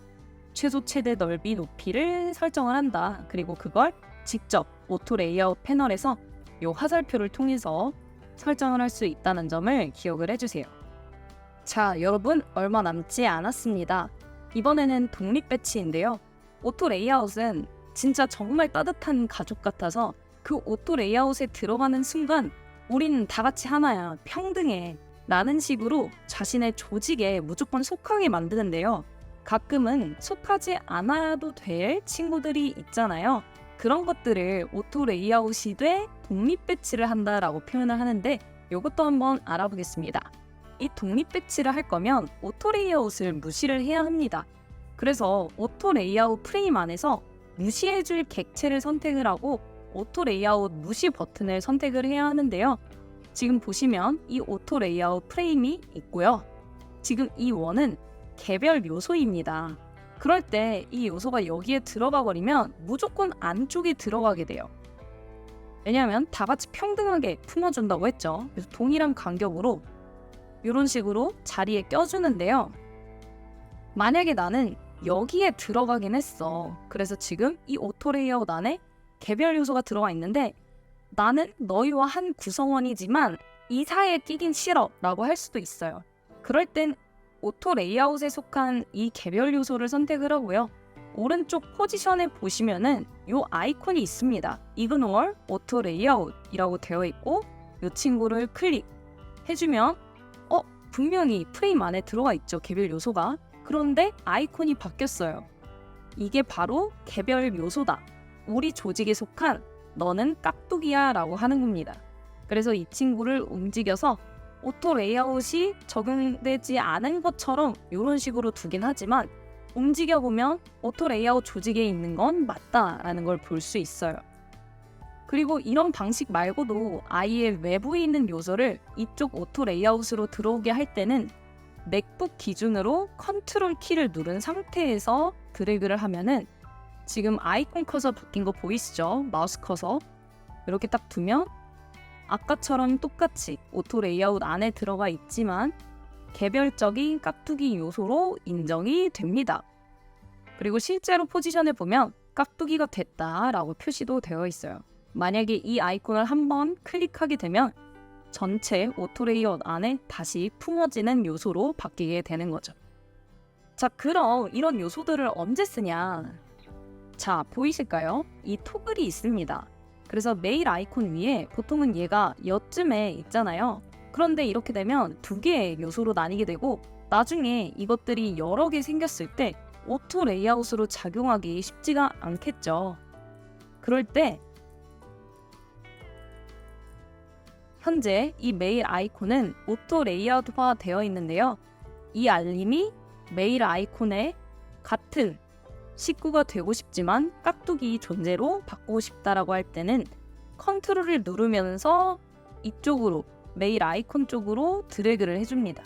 최소 최대 넓이 높이를 설정을 한다. 그리고 그걸 직접 오토 레이아웃 패널에서 이 화살표를 통해서 설정을 할 수 있다는 점을 기억을 해주세요. 자, 여러분 얼마 남지 않았습니다. 이번에는 독립 배치인데요. 오토 레이아웃은 진짜 정말 따뜻한 가족 같아서 그 오토 레이아웃에 들어가는 순간 우리는 다 같이 하나야, 평등해 라는 식으로 자신의 조직에 무조건 속하게 만드는데요. 가끔은 속하지 않아도 될 친구들이 있잖아요. 그런 것들을 오토 레이아웃이 돼 독립 배치를 한다라고 표현을 하는데 이것도 한번 알아보겠습니다. 이 독립 배치를 할 거면 오토 레이아웃을 무시를 해야 합니다. 그래서 오토 레이아웃 프레임 안에서 무시해줄 객체를 선택을 하고 오토 레이아웃 무시 버튼을 선택을 해야 하는데요. 지금 보시면 이 오토 레이아웃 프레임이 있고요. 지금 이 원은 개별 요소입니다. 그럴 때 이 요소가 여기에 들어가 버리면 무조건 안쪽에 들어가게 돼요. 왜냐하면 다 같이 평등하게 품어준다고 했죠. 그래서 동일한 간격으로 이런 식으로 자리에 껴주는데요. 만약에 나는 여기에 들어가긴 했어. 그래서 지금 이 오토 레이아웃 안에 개별 요소가 들어가 있는데 나는 너희와 한 구성원이지만 이 사이에 끼긴 싫어 라고 할 수도 있어요. 그럴 땐 오토 레이아웃에 속한 이 개별 요소를 선택을 하고요. 오른쪽 포지션에 보시면은 이 아이콘이 있습니다. Ignore Auto Layout이라고 되어 있고 이 친구를 클릭해주면 분명히 프레임 안에 들어가 있죠. 개별 요소가. 그런데 아이콘이 바뀌었어요. 이게 바로 개별 요소다. 우리 조직에 속한 너는 깍두기야 라고 하는 겁니다. 그래서 이 친구를 움직여서 오토 레이아웃이 적용되지 않은 것처럼 이런 식으로 두긴 하지만 움직여보면 오토 레이아웃 조직에 있는 건 맞다라는 걸 볼 수 있어요. 그리고 이런 방식 말고도 아예 외부에 있는 요소를 이쪽 오토 레이아웃으로 들어오게 할 때는 맥북 기준으로 컨트롤 키를 누른 상태에서 드래그를 하면은 지금 아이콘 커서 바뀐 거 보이시죠? 마우스 커서 이렇게 딱 두면 아까처럼 똑같이 오토 레이아웃 안에 들어가 있지만 개별적인 깍두기 요소로 인정이 됩니다. 그리고 실제로 포지션을 보면 깍두기가 됐다라고 표시도 되어 있어요. 만약에 이 아이콘을 한번 클릭하게 되면 전체 오토 레이아웃 안에 다시 품어지는 요소로 바뀌게 되는 거죠. 자, 그럼 이런 요소들을 언제 쓰냐? 자, 보이실까요? 이 토글이 있습니다. 그래서 메일 아이콘 위에 보통은 얘가 여쯤에 있잖아요. 그런데 이렇게 되면 두 개의 요소로 나뉘게 되고 나중에 이것들이 여러 개 생겼을 때 오토 레이아웃으로 작용하기 쉽지가 않겠죠. 그럴 때 현재 이 메일 아이콘은 오토 레이아웃화 되어 있는데요. 이 알림이 메일 아이콘에 같은 식구가 되고 싶지만 깍두기 존재로 바꾸고 싶다라고 할 때는 컨트롤을 누르면서 이쪽으로 메일 아이콘 쪽으로 드래그를 해줍니다.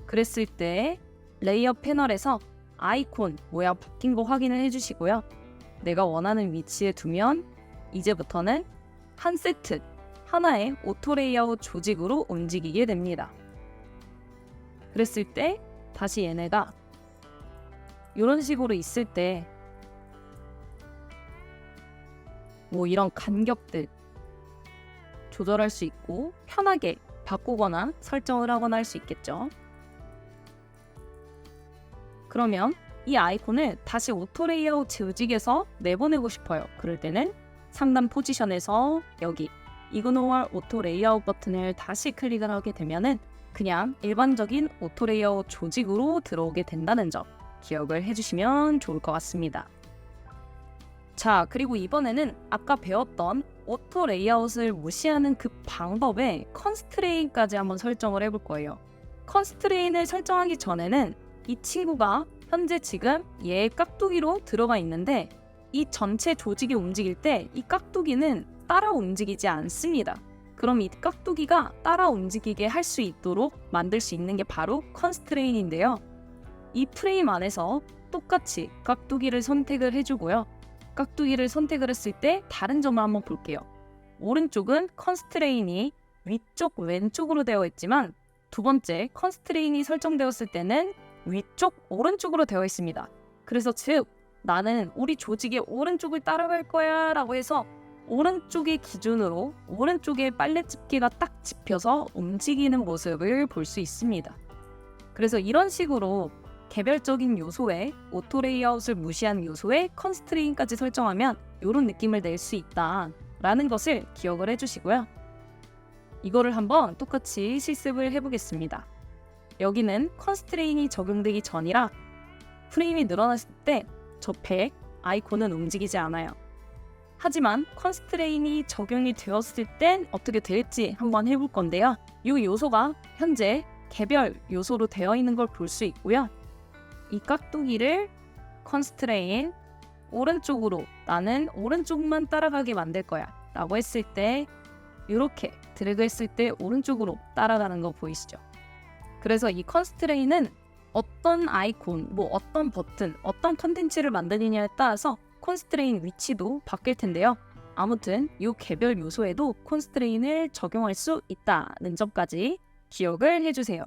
그랬을 때 레이어 패널에서 아이콘 모양 바뀐 거 확인을 해주시고요. 내가 원하는 위치에 두면 이제부터는 한 세트, 하나의 오토 레이아웃 조직으로 움직이게 됩니다. 그랬을 때 다시 얘네가 이런 식으로 있을 때 뭐 이런 간격들 조절할 수 있고 편하게 바꾸거나 설정을 하거나 할 수 있겠죠. 그러면 이 아이콘을 다시 오토 레이아웃 조직에서 내보내고 싶어요. 그럴 때는 상단 포지션에서 여기 이그노어 오토 레이아웃 버튼을 다시 클릭을 하게 되면은 그냥 일반적인 오토 레이아웃 조직으로 들어오게 된다는 점 기억을 해주시면 좋을 것 같습니다. 자, 그리고 이번에는 아까 배웠던 오토 레이아웃을 무시하는 그 방법에 컨스트레인까지 한번 설정을 해볼 거예요. 컨스트레인을 설정하기 전에는 이 친구가 현재 지금 얘의 깍두기로 들어가 있는데 이 전체 조직이 움직일 때 이 깍두기는 따라 움직이지 않습니다. 그럼 이 깍두기가 따라 움직이게 할 수 있도록 만들 수 있는 게 바로 컨스트레인인데요. 이 프레임 안에서 똑같이 깍두기를 선택을 해주고요. 깍두기를 선택을 했을 때 다른 점을 한번 볼게요. 오른쪽은 컨스트레인이 위쪽 왼쪽으로 되어 있지만 두 번째 컨스트레인이 설정되었을 때는 위쪽 오른쪽으로 되어 있습니다. 그래서 즉 나는 우리 조직의 오른쪽을 따라갈 거야 라고 해서 오른쪽의 기준으로 오른쪽에 빨래집게가 딱 집혀서 움직이는 모습을 볼 수 있습니다. 그래서 이런 식으로 개별적인 요소에 오토 레이아웃을 무시한 요소에 컨스트레인까지 설정하면 이런 느낌을 낼 수 있다라는 것을 기억을 해주시고요. 이거를 한번 똑같이 실습을 해보겠습니다. 여기는 컨스트레인이 적용되기 전이라 프레임이 늘어났을 때 저 100 아이콘은 움직이지 않아요. 하지만 컨스트레인이 적용이 되었을 땐 어떻게 될지 한번 해볼 건데요. 이 요소가 현재 개별 요소로 되어 있는 걸 볼 수 있고요. 이 깍두기를 컨스트레인 오른쪽으로 나는 오른쪽만 따라가게 만들 거야 라고 했을 때 이렇게 드래그 했을 때 오른쪽으로 따라가는 거 보이시죠? 그래서 이 컨스트레인은 어떤 아이콘, 뭐 어떤 버튼, 어떤 컨텐츠를 만드느냐에 따라서 컨스트레인 위치도 바뀔 텐데요. 아무튼 이 개별 요소에도 컨스트레인을 적용할 수 있다는 점까지 기억을 해주세요.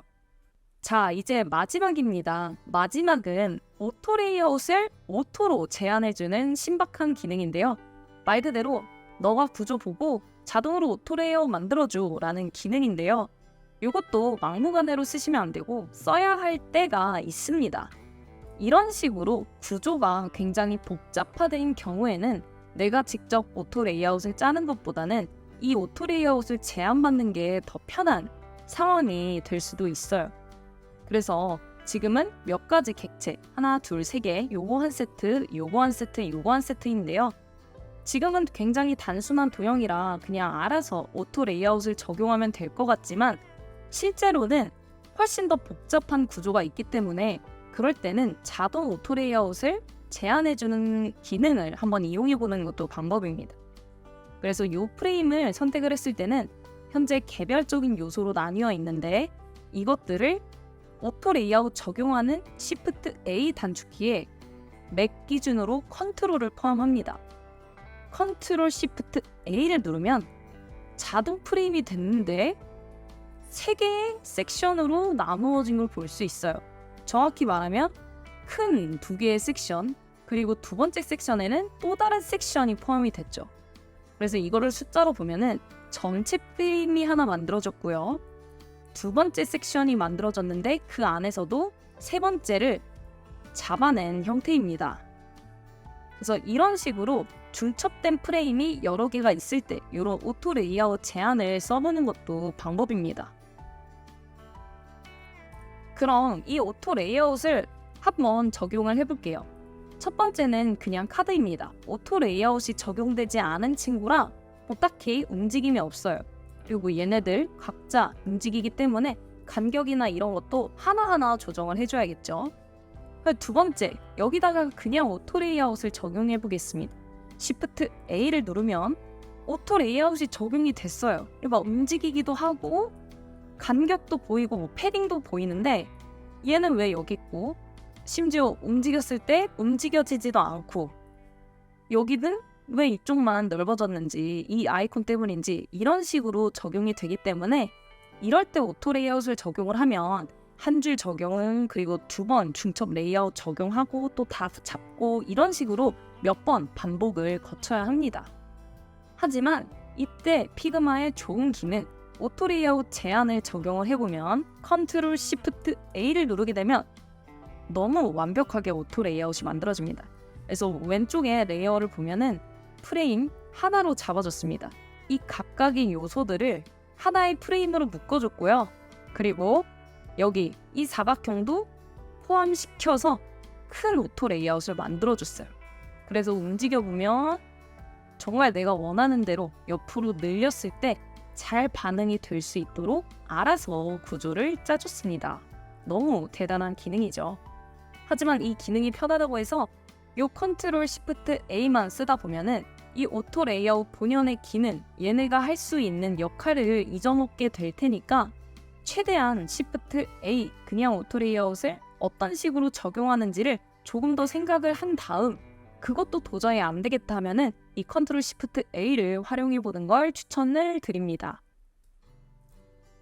자, 이제 마지막입니다. 마지막은 오토 레이아웃을 오토로 제한해주는 신박한 기능인데요. 말 그대로 너가 구조 보고 자동으로 오토 레이아웃 만들어줘 라는 기능인데요. 이것도 막무가내로 쓰시면 안 되고 써야 할 때가 있습니다. 이런 식으로 구조가 굉장히 복잡화된 경우에는 내가 직접 오토 레이아웃을 짜는 것보다는 이 오토 레이아웃을 제한받는 게 더 편한 상황이 될 수도 있어요. 그래서 지금은 몇 가지 객체, 하나, 둘, 세 개, 요거 한 세트, 요거 한 세트, 요거 한 세트인데요. 지금은 굉장히 단순한 도형이라 그냥 알아서 오토 레이아웃을 적용하면 될 것 같지만 실제로는 훨씬 더 복잡한 구조가 있기 때문에 그럴 때는 자동 오토 레이아웃을 제한해주는 기능을 한번 이용해보는 것도 방법입니다. 그래서 이 프레임을 선택을 했을 때는 현재 개별적인 요소로 나뉘어 있는데 이것들을 오토 레이아웃 적용하는 Shift A 단축키에 맥 기준으로 컨트롤을 포함합니다. 컨트롤 Shift A를 누르면 자동 프레임이 됐는데 3개의 섹션으로 나누어진 걸 볼 수 있어요. 정확히 말하면 큰 2개의 섹션 그리고 두 번째 섹션에는 또 다른 섹션이 포함이 됐죠. 그래서 이거를 숫자로 보면은 전체 프레임이 하나 만들어졌고요. 두 번째 섹션이 만들어졌는데 그 안에서도 세 번째를 잡아낸 형태입니다. 그래서 이런 식으로 중첩된 프레임이 여러 개가 있을 때 이런 오토 레이아웃 제한을 써보는 것도 방법입니다. 그럼 이 오토 레이아웃을 한번 적용을 해볼게요. 첫 번째는 그냥 카드입니다. 오토 레이아웃이 적용되지 않은 친구라 뭐 딱히 움직임이 없어요. 그리고 얘네들 각자 움직이기 때문에 간격이나 이런 것도 하나하나 조정을 해줘야겠죠. 두 번째, 여기다가 그냥 오토 레이아웃을 적용해 보겠습니다. Shift A를 누르면 오토 레이아웃이 적용이 됐어요. 막 움직이기도 하고 간격도 보이고 뭐 패딩도 보이는데 얘는 왜 여기 있고 심지어 움직였을 때 움직여지지도 않고 여기는 왜 이쪽만 넓어졌는지, 이 아이콘 때문인지 이런 식으로 적용이 되기 때문에 이럴 때 오토 레이아웃을 적용을 하면 한 줄 적용은 그리고 2번 중첩 레이아웃 적용하고 또 다 잡고 이런 식으로 몇 번 반복을 거쳐야 합니다. 하지만 이때 피그마의 좋은 기능 오토 레이아웃 제한을 적용을 해보면 컨트롤 시프트 A를 누르게 되면 너무 완벽하게 오토 레이아웃이 만들어집니다. 그래서 왼쪽에 레이어를 보면은 프레임 하나로 잡아줬습니다. 이 각각의 요소들을 하나의 프레임으로 묶어줬고요. 그리고 여기 이 사각형도 포함시켜서 큰 오토 레이아웃을 만들어줬어요. 그래서 움직여보면 정말 내가 원하는 대로 옆으로 늘렸을 때 잘 반응이 될 수 있도록 알아서 구조를 짜줬습니다. 너무 대단한 기능이죠. 하지만 이 기능이 편하다고 해서 이 컨트롤 시프트 A만 쓰다 보면은 이 오토 레이아웃 본연의 기능, 얘네가 할 수 있는 역할을 잊어먹게 될 테니까 최대한 시프트 A, 그냥 오토 레이아웃을 어떤 식으로 적용하는지를 조금 더 생각을 한 다음 그것도 도저히 안 되겠다 하면은 이 컨트롤 시프트 A를 활용해 보는 걸 추천을 드립니다.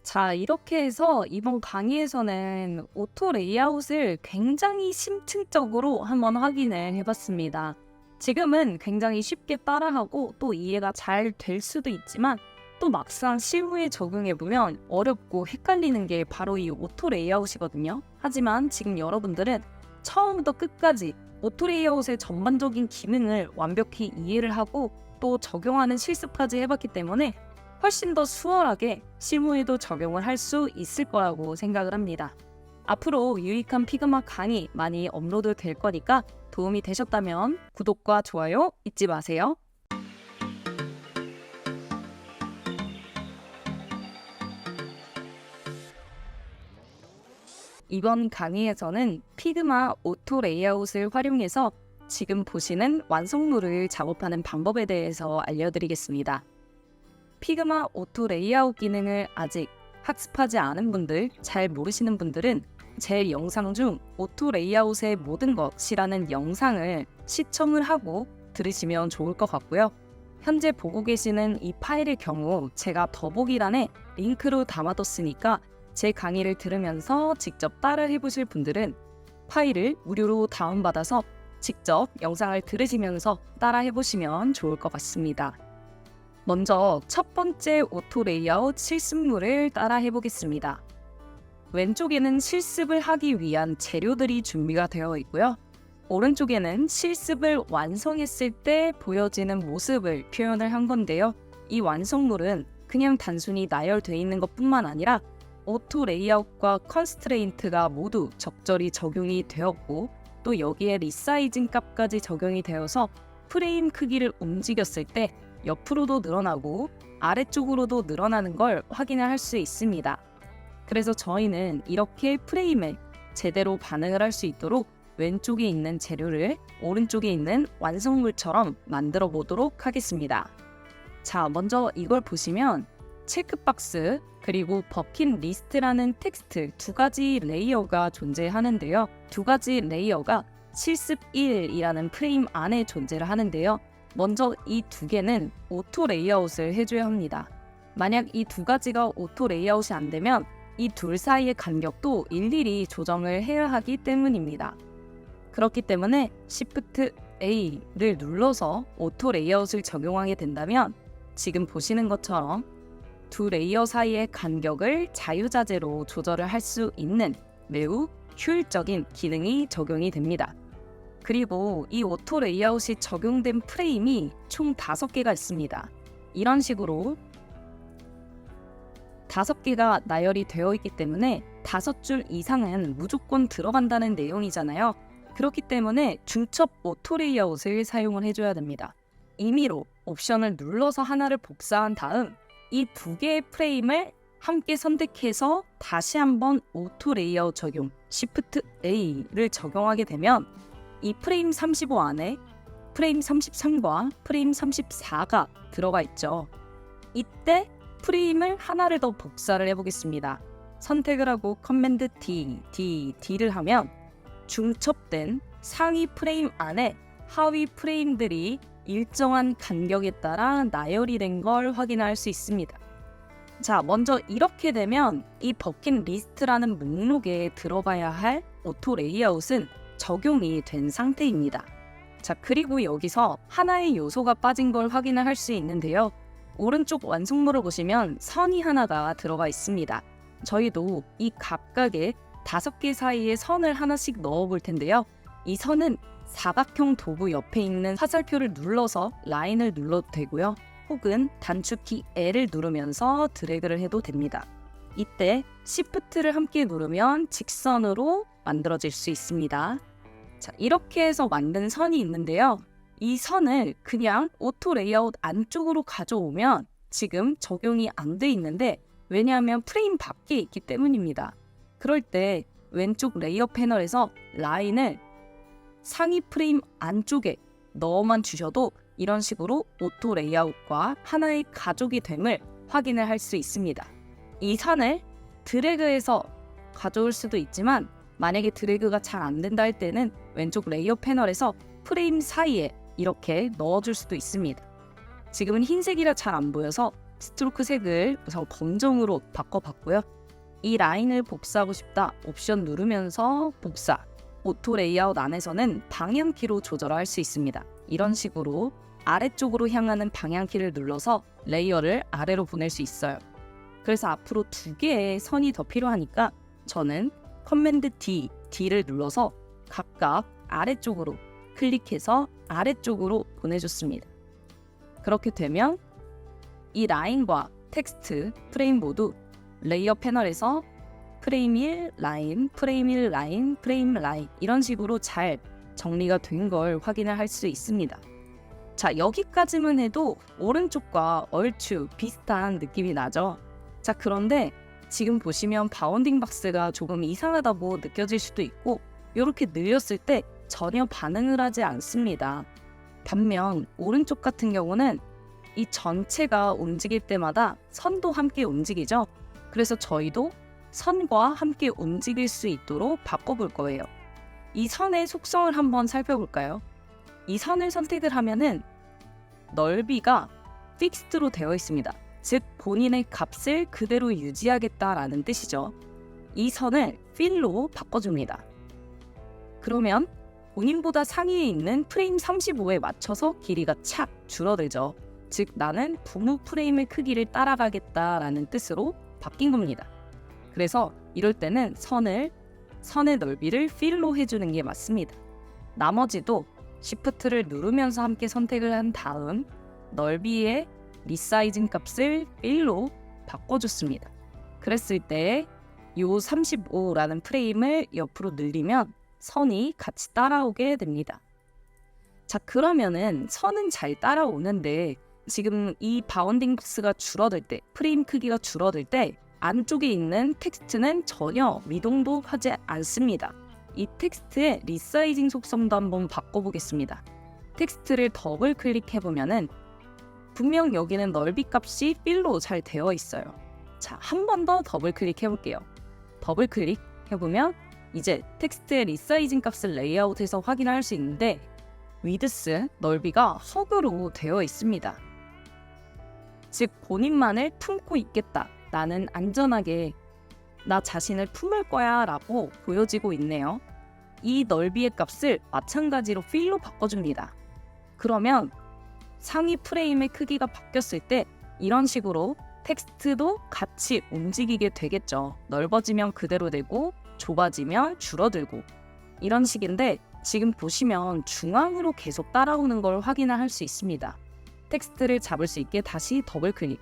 자, 이렇게 해서 이번 강의에서는 오토 레이아웃을 굉장히 심층적으로 한번 확인을 해봤습니다. 지금은 굉장히 쉽게 따라하고 또 이해가 잘 될 수도 있지만 또 막상 실무에 적용해보면 어렵고 헷갈리는 게 바로 이 오토 레이아웃이거든요. 하지만 지금 여러분들은 처음부터 끝까지 오토 레이아웃의 전반적인 기능을 완벽히 이해를 하고 또 적용하는 실습까지 해봤기 때문에 훨씬 더 수월하게 실무에도 적용을 할 수 있을 거라고 생각을 합니다. 앞으로 유익한 피그마 강의 많이 업로드 될 거니까 도움이 되셨다면 구독과 좋아요 잊지 마세요. 이번 강의에서는 피그마 오토 레이아웃을 활용해서 지금 보시는 완성물을 작업하는 방법에 대해서 알려드리겠습니다. 피그마 오토 레이아웃 기능을 아직 학습하지 않은 분들, 잘 모르시는 분들은 제 영상 중 오토 레이아웃의 모든 것이라는 영상을 시청을 하고 들으시면 좋을 것 같고요. 현재 보고 계시는 이 파일의 경우 제가 더보기란에 링크로 담아뒀으니까 제 강의를 들으면서 직접 따라 해보실 분들은 파일을 무료로 다운받아서 직접 영상을 들으시면서 따라 해보시면 좋을 것 같습니다. 먼저 첫 번째 오토 레이아웃 실습물을 따라 해보겠습니다. 왼쪽에는 실습을 하기 위한 재료들이 준비가 되어 있고요. 오른쪽에는 실습을 완성했을 때 보여지는 모습을 표현을 한 건데요. 이 완성물은 그냥 단순히 나열되어 있는 것뿐만 아니라 오토 레이아웃과 컨스트레인트가 모두 적절히 적용이 되었고 또 여기에 리사이징 값까지 적용이 되어서 프레임 크기를 움직였을 때 옆으로도 늘어나고 아래쪽으로도 늘어나는 걸 확인을 할 수 있습니다. 그래서 저희는 이렇게 프레임에 제대로 반응을 할 수 있도록 왼쪽에 있는 재료를 오른쪽에 있는 완성물처럼 만들어 보도록 하겠습니다. 자, 먼저 이걸 보시면 체크박스 그리고 버킷리스트라는 텍스트 두 가지 레이어가 존재하는데요. 두 가지 레이어가 실습 1이라는 프레임 안에 존재를 하는데요. 먼저 이 두 개는 오토 레이아웃을 해줘야 합니다. 만약 이 두 가지가 오토 레이아웃이 안 되면 이 둘 사이의 간격도 일일이 조정을 해야 하기 때문입니다. 그렇기 때문에 Shift A를 눌러서 오토 레이아웃을 적용하게 된다면 지금 보시는 것처럼 두 레이어 사이의 간격을 자유자재로 조절을 할 수 있는 매우 효율적인 기능이 적용이 됩니다. 그리고 이 오토 레이아웃이 적용된 프레임이 총 5개가 있습니다. 이런 식으로 5개가 나열이 되어 있기 때문에 5줄 이상은 무조건 들어간다는 내용이잖아요. 그렇기 때문에 중첩 오토 레이아웃을 사용을 해줘야 됩니다. 임의로 옵션을 눌러서 하나를 복사한 다음 이 2개의 프레임을 함께 선택해서 다시 한번 오토 레이아웃 적용 Shift A를 적용하게 되면 이 프레임 35 안에 프레임 33과 프레임 34가 들어가 있죠. 이때 프레임을 하나를 더 복사를 해보겠습니다. 선택을 하고 커맨드 D를 하면 중첩된 상위 프레임 안에 하위 프레임들이 일정한 간격에 따라 나열이 된 걸 확인할 수 있습니다. 자, 먼저 이렇게 되면 이 버킷리스트라는 목록에 들어가야 할 오토 레이아웃은 적용이 된 상태입니다. 자, 그리고 여기서 하나의 요소가 빠진 걸 확인을 할 수 있는데요. 오른쪽 완성물을 보시면 선이 하나가 들어가 있습니다. 저희도 이 각각의 5개 사이에 선을 하나씩 넣어 볼 텐데요. 이 선은 사각형 도구 옆에 있는 화살표를 눌러서 라인을 눌러도 되고요. 혹은 단축키 L을 누르면서 드래그를 해도 됩니다. 이때 Shift를 함께 누르면 직선으로 만들어질 수 있습니다. 자, 이렇게 해서 만든 선이 있는데요. 이 선을 그냥 오토 레이아웃 안쪽으로 가져오면 지금 적용이 안 돼 있는데, 왜냐하면 프레임 밖에 있기 때문입니다. 그럴 때 왼쪽 레이어 패널에서 라인을 상위 프레임 안쪽에 넣어만 주셔도 이런 식으로 오토 레이아웃과 하나의 가족이 됨을 확인을 할 수 있습니다. 이 선을 드래그해서 가져올 수도 있지만, 만약에 드래그가 잘 안 된다 할 때는 왼쪽 레이어 패널에서 프레임 사이에 이렇게 넣어줄 수도 있습니다. 지금은 흰색이라 잘 안 보여서 스트로크 색을 우선 검정으로 바꿔봤고요. 이 라인을 복사하고 싶다 옵션 누르면서 복사. 오토 레이아웃 안에서는 방향키로 조절할 수 있습니다. 이런 식으로 아래쪽으로 향하는 방향키를 눌러서 레이어를 아래로 보낼 수 있어요. 그래서 앞으로 2개의 선이 더 필요하니까 저는 커맨드 D를 눌러서 각각 아래쪽으로 클릭해서 아래쪽으로 보내줬습니다. 그렇게 되면 이 라인과 텍스트, 프레임 모두 레이어 패널에서 프레임 1, 라인, 프레임 1, 라인, 프레임 라인 이런 식으로 잘 정리가 된 걸 확인을 할 수 있습니다. 자, 여기까지만 해도 오른쪽과 얼추 비슷한 느낌이 나죠. 자, 그런데 지금 보시면 바운딩 박스가 조금 이상하다고 느껴질 수도 있고, 이렇게 늘렸을 때 전혀 반응을 하지 않습니다. 반면 오른쪽 같은 경우는 이 전체가 움직일 때마다 선도 함께 움직이죠. 그래서 저희도 선과 함께 움직일 수 있도록 바꿔볼 거예요. 이 선의 속성을 한번 살펴볼까요? 이 선을 선택을 하면은 넓이가 픽스드로 되어 있습니다. 즉 본인의 값을 그대로 유지하겠다라는 뜻이죠. 이 선을 필로 바꿔줍니다. 그러면 본인보다 상위에 있는 프레임 35에 맞춰서 길이가 착 줄어들죠. 즉 나는 부무 프레임의 크기를 따라가겠다라는 뜻으로 바뀐 겁니다. 그래서 이럴 때는 선의 넓이를 필로 해주는 게 맞습니다. 나머지도 Shift를 누르면서 함께 선택을 한 다음 넓이의 리사이징 값을 필로 바꿔줬습니다. 그랬을 때 이 35라는 프레임을 옆으로 늘리면 선이 같이 따라오게 됩니다. 자, 그러면은 선은 잘 따라오는데 지금 이 바운딩 박스가 줄어들 때, 프레임 크기가 줄어들 때 안쪽에 있는 텍스트는 전혀 미동도 하지 않습니다. 이 텍스트의 리사이징 속성도 한번 바꿔보겠습니다. 텍스트를 더블 클릭해보면은 분명 여기는 넓이 값이 필로 잘 되어 있어요. 자, 한 번 더 더블 클릭해볼게요. 더블 클릭해보면 이제 텍스트의 리사이징 값을 레이아웃해서 확인할 수 있는데 위드스, 넓이가 허그로 되어 있습니다. 즉 본인만을 품고 있겠다, 나는 안전하게 나 자신을 품을 거야 라고 보여지고 있네요. 이 넓이의 값을 마찬가지로 필로 바꿔줍니다. 그러면 상위 프레임의 크기가 바뀌었을 때 이런 식으로 텍스트도 같이 움직이게 되겠죠. 넓어지면 그대로 되고 좁아지면 줄어들고 이런 식인데, 지금 보시면 중앙으로 계속 따라오는 걸 확인할 수 있습니다. 텍스트를 잡을 수 있게 다시 더블 클릭.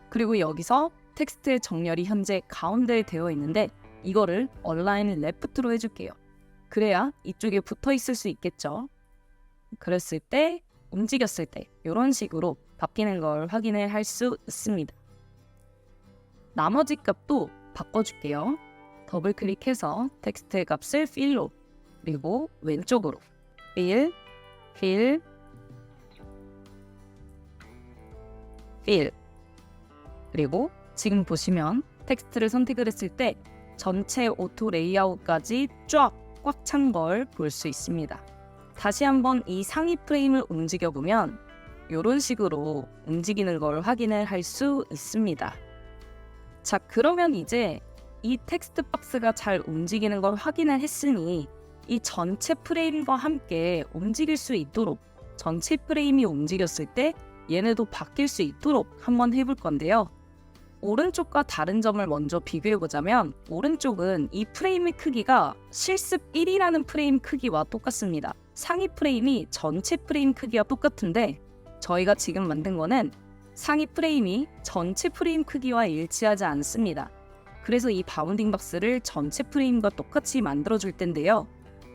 그리고 여기서 텍스트의 정렬이 현재 가운데에 되어 있는데 이거를 얼라인 레프트로 해줄게요. 그래야 이쪽에 붙어 있을 수 있겠죠. 그랬을 때, 움직였을 때 이런 식으로 바뀌는 걸 확인을 할 수 있습니다. 나머지 값도 바꿔줄게요. 더블 클릭해서 텍스트의 값을 필로, 그리고 왼쪽으로 필, 그리고 지금 보시면 텍스트를 선택을 했을 때 전체 오토 레이아웃까지 쫙 꽉 찬 걸 볼 수 있습니다. 다시 한번 이 상위 프레임을 움직여 보면 이런 식으로 움직이는 걸 확인을 할 수 있습니다. 자, 그러면 이제 이 텍스트 박스가 잘 움직이는 걸 확인을 했으니 이 전체 프레임과 함께 움직일 수 있도록, 전체 프레임이 움직였을 때 얘네도 바뀔 수 있도록 한번 해볼 건데요. 오른쪽과 다른 점을 먼저 비교해보자면 오른쪽은 이 프레임의 크기가 실습 1이라는 프레임 크기와 똑같습니다. 상위 프레임이 전체 프레임 크기와 똑같은데 저희가 지금 만든 거는 상위 프레임이 전체 프레임 크기와 일치하지 않습니다. 그래서 이 바운딩 박스를 전체 프레임과 똑같이 만들어줄 텐데요.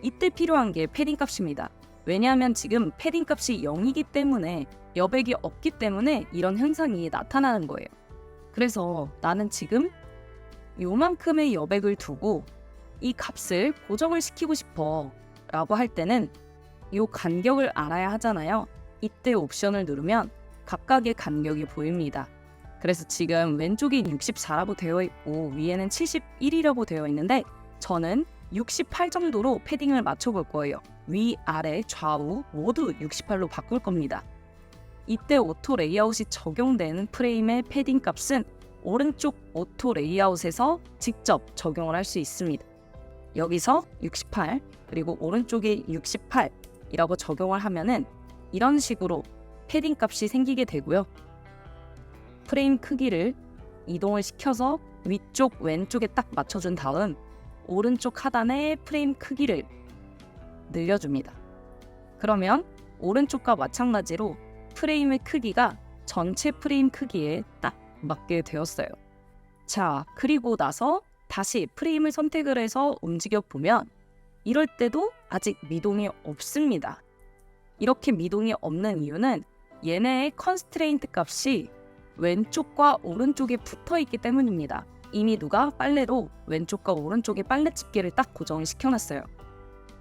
이때 필요한 게 패딩 값입니다. 왜냐하면 지금 패딩 값이 0이기 때문에 여백이 없기 때문에 이런 현상이 나타나는 거예요. 그래서 나는 지금 요만큼의 여백을 두고 이 값을 고정을 시키고 싶어 라고 할 때는 요 간격을 알아야 하잖아요. 이때 옵션을 누르면 각각의 간격이 보입니다. 그래서 지금 왼쪽이 64라고 되어 있고 위에는 71이라고 되어 있는데 저는 68 정도로 패딩을 맞춰볼 거예요. 위, 아래, 좌우 모두 68로 바꿀 겁니다. 이때 오토 레이아웃이 적용되는 프레임의 패딩 값은 오른쪽 오토 레이아웃에서 직접 적용을 할 수 있습니다. 여기서 68 그리고 오른쪽에 68이라고 적용을 하면은 이런 식으로 패딩 값이 생기게 되고요. 프레임 크기를 이동을 시켜서 위쪽 왼쪽에 딱 맞춰준 다음 오른쪽 하단의 프레임 크기를 늘려줍니다. 그러면 오른쪽과 마찬가지로 프레임의 크기가 전체 프레임 크기에 딱 맞게 되었어요. 자, 그리고 나서 다시 프레임을 선택을 해서 움직여보면 이럴 때도 아직 미동이 없습니다. 이렇게 미동이 없는 이유는 얘네의 컨스트레인트 값이 왼쪽과 오른쪽에 붙어있기 때문입니다. 이미 누가 빨래로 왼쪽과 오른쪽에 빨래 집게를 딱 고정을 시켜놨어요.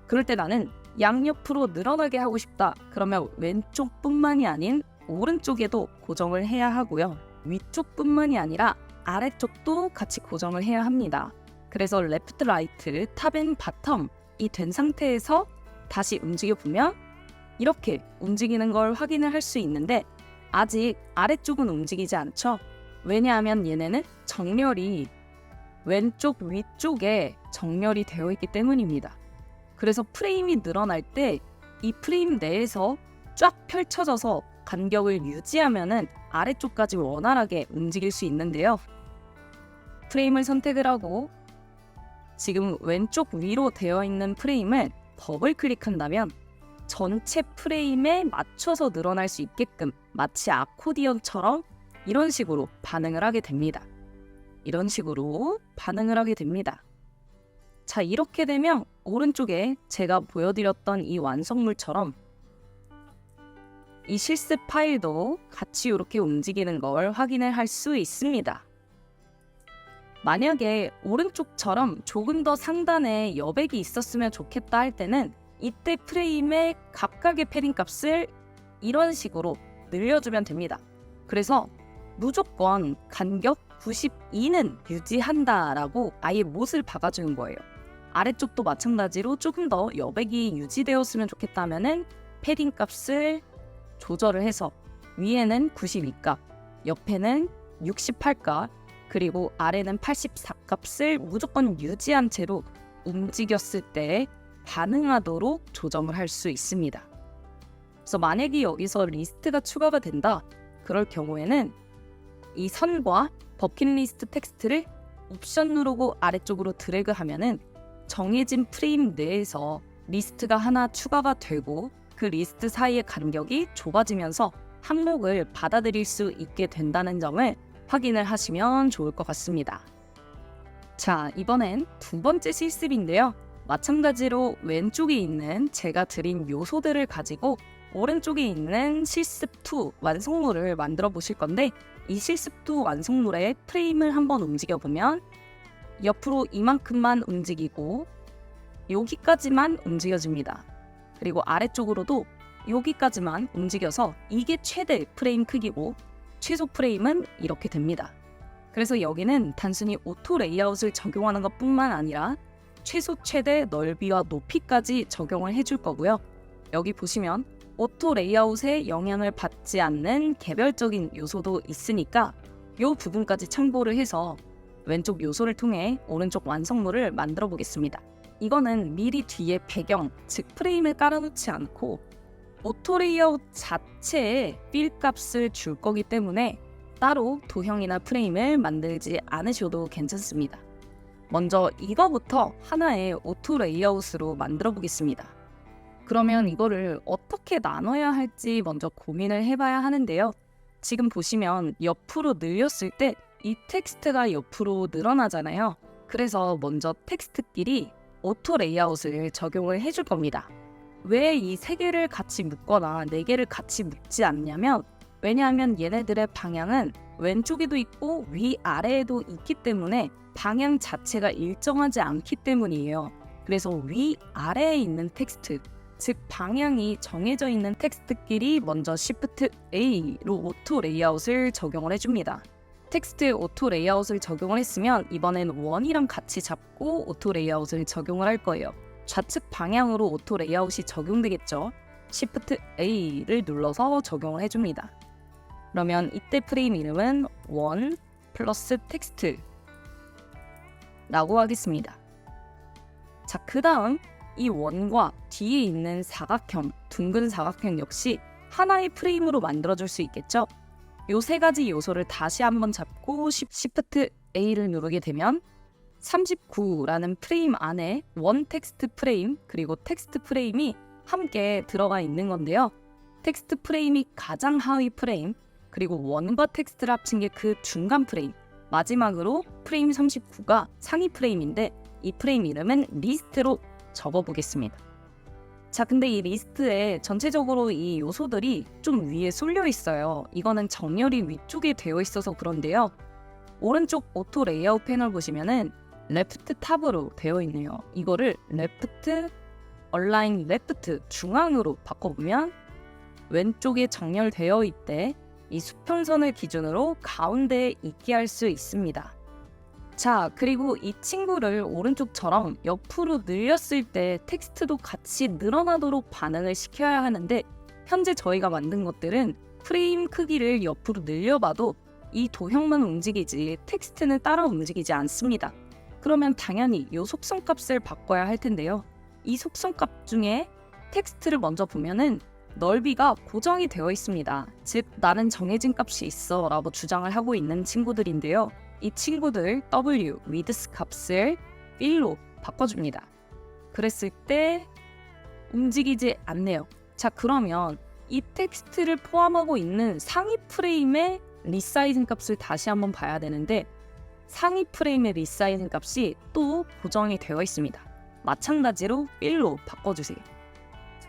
그럴 때 나는 양옆으로 늘어나게 하고 싶다. 그러면 왼쪽뿐만이 아닌 오른쪽에도 고정을 해야 하고요. 위쪽뿐만이 아니라 아래쪽도 같이 고정을 해야 합니다. 그래서 레프트, 라이트, 탑 앤 바텀이 된 상태에서 다시 움직여보면 이렇게 움직이는 걸 확인을 할 수 있는데 아직 아래쪽은 움직이지 않죠. 왜냐하면 얘네는 정렬이 왼쪽 위쪽에 정렬이 되어 있기 때문입니다. 그래서 프레임이 늘어날 때 이 프레임 내에서 쫙 펼쳐져서 간격을 유지하면은 아래쪽까지 원활하게 움직일 수 있는데요. 프레임을 선택을 하고 지금 왼쪽 위로 되어 있는 프레임을 더블 클릭한다면 전체 프레임에 맞춰서 늘어날 수 있게끔 마치 아코디언처럼 이런 식으로 반응을 하게 됩니다. 이런 식으로 반응을 하게 됩니다. 자, 이렇게 되면 오른쪽에 제가 보여드렸던 이 완성물처럼 이 실습 파일도 같이 이렇게 움직이는 걸 확인을 할 수 있습니다. 만약에 오른쪽처럼 조금 더 상단에 여백이 있었으면 좋겠다 할 때는 이때 프레임의 각각의 패딩 값을 이런 식으로 늘려주면 됩니다. 그래서 무조건 간격 92는 유지한다라고 아예 못을 박아주는 거예요. 아래쪽도 마찬가지로 조금 더 여백이 유지되었으면 좋겠다면은 패딩 값을 조절을 해서 위에는 92값, 옆에는 68값, 그리고 아래는 84값을 무조건 유지한 채로 움직였을 때 반응하도록 조정을 할 수 있습니다. 그래서 만약에 여기서 리스트가 추가가 된다, 그럴 경우에는 이 선과 버킷리스트 텍스트를 옵션 누르고 아래쪽으로 드래그 하면은 정해진 프레임 내에서 리스트가 하나 추가가 되고 그 리스트 사이의 간격이 좁아지면서 항목을 받아들일 수 있게 된다는 점을 확인을 하시면 좋을 것 같습니다. 자, 이번엔 두 번째 실습인데요. 마찬가지로 왼쪽에 있는 제가 드린 요소들을 가지고 오른쪽에 있는 실습2 완성물을 만들어 보실 건데, 이 실습2 완성물의 프레임을 한번 움직여 보면 옆으로 이만큼만 움직이고 여기까지만 움직여집니다. 그리고 아래쪽으로도 여기까지만 움직여서 이게 최대 프레임 크기고 최소 프레임은 이렇게 됩니다. 그래서 여기는 단순히 오토 레이아웃을 적용하는 것뿐만 아니라 최소 최대 넓이와 높이까지 적용을 해줄 거고요. 여기 보시면 오토 레이아웃에 영향을 받지 않는 개별적인 요소도 있으니까 이 부분까지 참고를 해서 왼쪽 요소를 통해 오른쪽 완성물을 만들어 보겠습니다. 이거는 미리 뒤에 배경, 즉 프레임을 깔아놓지 않고 오토 레이아웃 자체에 필 값을 줄 거기 때문에 따로 도형이나 프레임을 만들지 않으셔도 괜찮습니다. 먼저 이거부터 하나의 오토 레이아웃으로 만들어 보겠습니다. 그러면 이거를 어떻게 나눠야 할지 먼저 고민을 해봐야 하는데요. 지금 보시면 옆으로 늘렸을 때 이 텍스트가 옆으로 늘어나잖아요. 그래서 먼저 텍스트끼리 오토 레이아웃을 적용을 해줄 겁니다. 왜 이 3개를 같이 묶거나 4개를 같이 묶지 않냐면, 왜냐하면 얘네들의 방향은 왼쪽에도 있고 위아래에도 있기 때문에 방향 자체가 일정하지 않기 때문이에요. 그래서 위아래에 있는 텍스트, 즉 방향이 정해져 있는 텍스트끼리 먼저 Shift A로 오토 레이아웃을 적용을 해줍니다. 텍스트에 오토 레이아웃을 적용을 했으면 이번엔 원이랑 같이 잡고 오토 레이아웃을 적용을 할 거예요. 좌측 방향으로 오토 레이아웃이 적용되겠죠. Shift A를 눌러서 적용을 해줍니다. 그러면 이때 프레임 이름은 원 플러스 텍스트 라고 하겠습니다. 자, 그 다음 이 원과 뒤에 있는 사각형, 둥근 사각형 역시 하나의 프레임으로 만들어줄 수 있겠죠. 요 3가지 요소를 다시 한번 잡고 Shift A를 누르게 되면 39라는 프레임 안에 원 텍스트 프레임 그리고 텍스트 프레임이 함께 들어가 있는 건데요. 텍스트 프레임이 가장 하위 프레임, 그리고 원과 텍스트를 합친 게 그 중간 프레임, 마지막으로 프레임 39가 상위 프레임인데 이 프레임 이름은 리스트로 적어보겠습니다. 자, 근데 이 리스트에 전체적으로 이 요소들이 좀 위에 쏠려 있어요. 이거는 정렬이 위쪽에 되어 있어서 그런데요. 오른쪽 오토 레이아웃 패널 보시면은 레프트 탑으로 되어 있네요. 이거를 레프트 얼라인 레프트 중앙으로 바꿔보면 왼쪽에 정렬되어 있대 이 수평선을 기준으로 가운데에 있게 할 수 있습니다. 자, 그리고 이 친구를 오른쪽처럼 옆으로 늘렸을 때 텍스트도 같이 늘어나도록 반응을 시켜야 하는데, 현재 저희가 만든 것들은 프레임 크기를 옆으로 늘려봐도 이 도형만 움직이지 텍스트는 따라 움직이지 않습니다. 그러면 당연히 이 속성값을 바꿔야 할 텐데요. 이 속성값 중에 텍스트를 먼저 보면은 넓이가 고정이 되어 있습니다. 즉 나는 정해진 값이 있어 라고 주장을 하고 있는 친구들인데요. 이 친구들 W, width 값을 fill로 바꿔줍니다. 그랬을 때 움직이지 않네요. 자, 그러면 이 텍스트를 포함하고 있는 상위 프레임의 리사이징 값을 다시 한번 봐야 되는데, 상위 프레임의 리사이징 값이 또 고정이 되어 있습니다. 마찬가지로 fill로 바꿔주세요.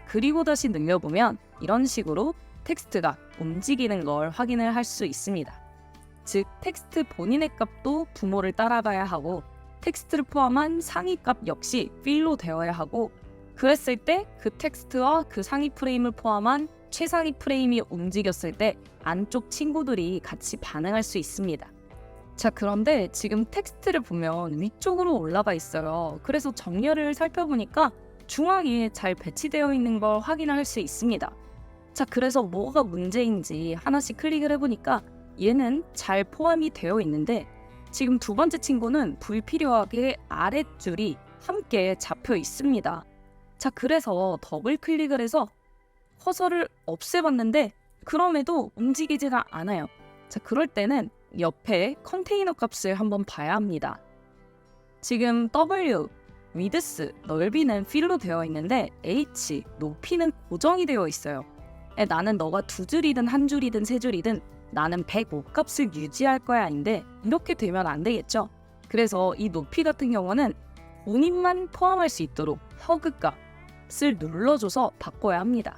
그리고 다시 늘려보면 이런 식으로 텍스트가 움직이는 걸 확인을 할 수 있습니다. 즉 텍스트 본인의 값도 부모를 따라가야 하고 텍스트를 포함한 상위 값 역시 fill로 되어야 하고, 그랬을 때 그 텍스트와 그 상위 프레임을 포함한 최상위 프레임이 움직였을 때 안쪽 친구들이 같이 반응할 수 있습니다. 자, 그런데 지금 텍스트를 보면 위쪽으로 올라가 있어요. 그래서 정렬을 살펴보니까 중앙에 잘 배치되어 있는 걸 확인할 수 있습니다. 자, 그래서 뭐가 문제인지 하나씩 클릭을 해보니까 얘는 잘 포함이 되어 있는데, 지금 두 번째 친구는 불필요하게 아랫줄이 함께 잡혀 있습니다. 자, 그래서 더블 클릭을 해서 커서를 없애봤는데 그럼에도 움직이지가 않아요. 자, 그럴 때는 옆에 컨테이너 값을 한번 봐야 합니다. 지금 W, width, 넓이는 fill로 되어 있는데 H, 높이는 고정이 되어 있어요. 나는 너가 2줄이든 1줄이든 3줄이든 나는 105 값을 유지할 거야 인데 이렇게 되면 안 되겠죠. 그래서 이 높이 같은 경우는 본인만 포함할 수 있도록 허그 값을 눌러줘서 바꿔야 합니다.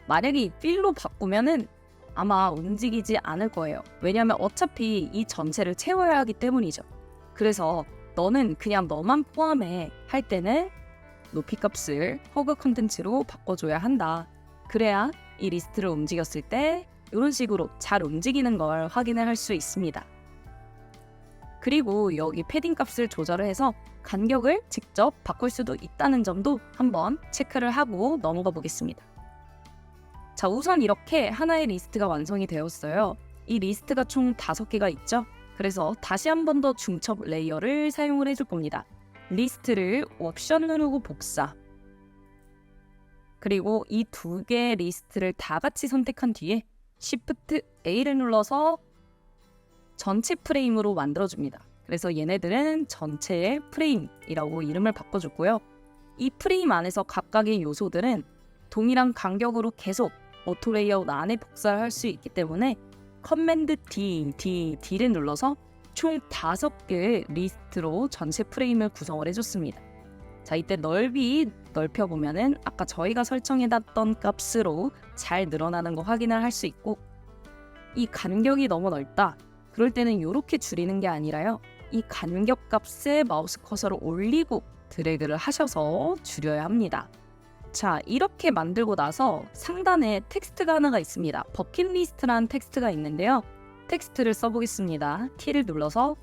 만약에 이 fill로 바꾸면은 아마 움직이지 않을 거예요. 왜냐하면 어차피 이 전체를 채워야 하기 때문이죠. 그래서 너는 그냥 너만 포함해 할 때는 높이 값을 허그 컨텐츠로 바꿔줘야 한다. 그래야 이 리스트를 움직였을 때 이런 식으로 잘 움직이는 걸 확인을 할 수 있습니다. 그리고 여기 패딩 값을 조절을 해서 간격을 직접 바꿀 수도 있다는 점도 한번 체크를 하고 넘어가 보겠습니다. 자, 우선 이렇게 하나의 리스트가 완성이 되었어요. 이 리스트가 총 5개가 있죠. 그래서 다시 한 번 더 중첩 레이어를 사용을 해줄 겁니다. 리스트를 옵션 누르고 복사. 그리고 이 2개의 리스트를 다 같이 선택한 뒤에 Shift A를 눌러서 전체 프레임으로 만들어줍니다. 그래서 얘네들은 전체의 프레임이라고 이름을 바꿔줬고요. 이 프레임 안에서 각각의 요소들은 동일한 간격으로 계속 오토 레이아웃 안에 복사를 할 수 있기 때문에 커맨드 D를 눌러서 총 5개의 리스트로 전체 프레임을 구성을 해줬습니다. 자, 이때 넓이 넓혀보면은 아까 저희가 설정해놨던 값으로 잘 늘어나는 거 확인을 할 수 있고, 이 간격이 너무 넓다. 그럴 때는 이렇게 줄이는 게 아니라요. 이 간격 값에 마우스 커서를 올리고 드래그를 하셔서 줄여야 합니다. 자, 이렇게 만들고 나서 상단에 텍스트가 하나가 있습니다. 버킷리스트라는 텍스트가 있는데요. 텍스트를 써보겠습니다. T를 눌러서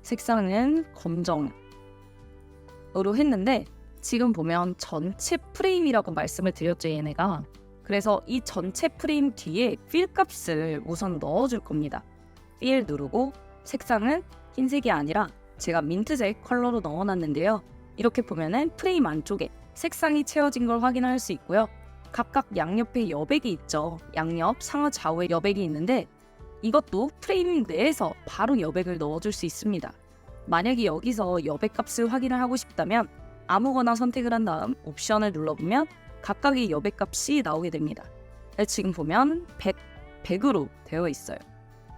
색상은 검정으로 했는데 지금 보면 전체 프레임이라고 말씀을 드렸죠, 얘네가. 그래서 이 전체 프레임 뒤에 필 값을 우선 넣어줄 겁니다. 필 누르고 색상은 흰색이 아니라 제가 민트색 컬러로 넣어놨는데요. 이렇게 보면은 프레임 안쪽에 색상이 채워진 걸 확인할 수 있고요. 각각 양옆에 여백이 있죠. 양옆, 상하, 좌우에 여백이 있는데 이것도 프레임 내에서 바로 여백을 넣어줄 수 있습니다. 만약에 여기서 여백 값을 확인을 하고 싶다면 아무거나 선택을 한 다음 옵션을 눌러보면 각각의 여백 값이 나오게 됩니다. 지금 보면 100으로 되어 있어요.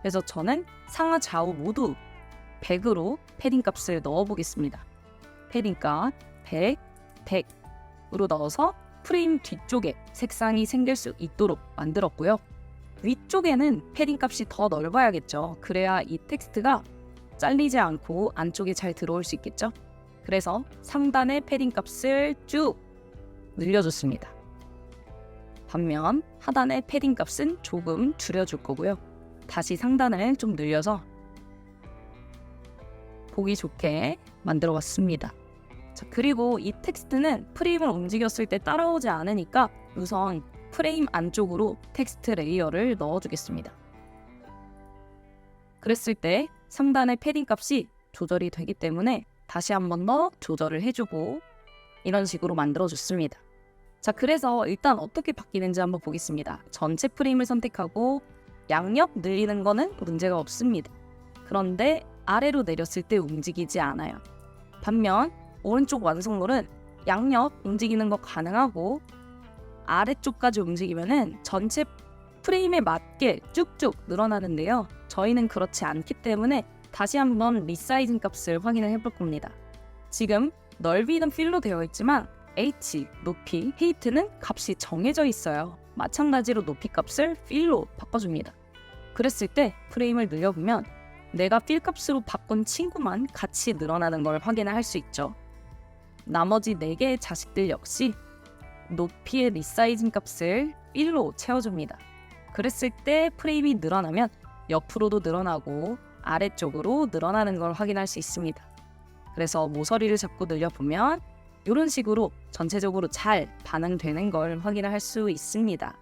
그래서 저는 상하, 좌우 모두 100으로 패딩 값을 넣어보겠습니다. 패딩 값 100으로 넣어서 프레임 뒤쪽에 색상이 생길 수 있도록 만들었고요. 위쪽에는 패딩 값이 더 넓어야겠죠. 그래야 이 텍스트가 잘리지 않고 안쪽에 잘 들어올 수 있겠죠. 그래서 상단의 패딩 값을 쭉 늘려줬습니다. 반면 하단의 패딩 값은 조금 줄여줄 거고요. 다시 상단을 좀 늘려서 보기 좋게 만들어 봤습니다. 자, 그리고 이 텍스트는 프레임을 움직였을 때 따라오지 않으니까 우선 프레임 안쪽으로 텍스트 레이어를 넣어주겠습니다. 그랬을 때 상단의 패딩 값이 조절이 되기 때문에 다시 한 번 더 조절을 해주고 이런 식으로 만들어줬습니다. 자, 그래서 일단 어떻게 바뀌는지 한번 보겠습니다. 전체 프레임을 선택하고 양옆 늘리는 거는 문제가 없습니다. 그런데 아래로 내렸을 때 움직이지 않아요. 반면 오른쪽 완성물은 양옆 움직이는 거 가능하고 아래쪽까지 움직이면은 전체 프레임에 맞게 쭉쭉 늘어나는데요. 저희는 그렇지 않기 때문에 다시 한번 리사이징 값을 확인을 해볼 겁니다. 지금 넓이는 필로 되어 있지만 H, 높이, 헤이트는 값이 정해져 있어요. 마찬가지로 높이 값을 필로 바꿔줍니다. 그랬을 때 프레임을 늘려보면 내가 필 값으로 바꾼 친구만 같이 늘어나는 걸 확인을 할 수 있죠. 나머지 4개의 자식들 역시 높이의 리사이징 값을 필로 채워줍니다. 그랬을 때 프레임이 늘어나면 옆으로도 늘어나고 아래쪽으로 늘어나는 걸 확인할 수 있습니다. 그래서 모서리를 잡고 늘려보면 이런 식으로 전체적으로 잘 반응되는 걸 확인을 할 수 있습니다.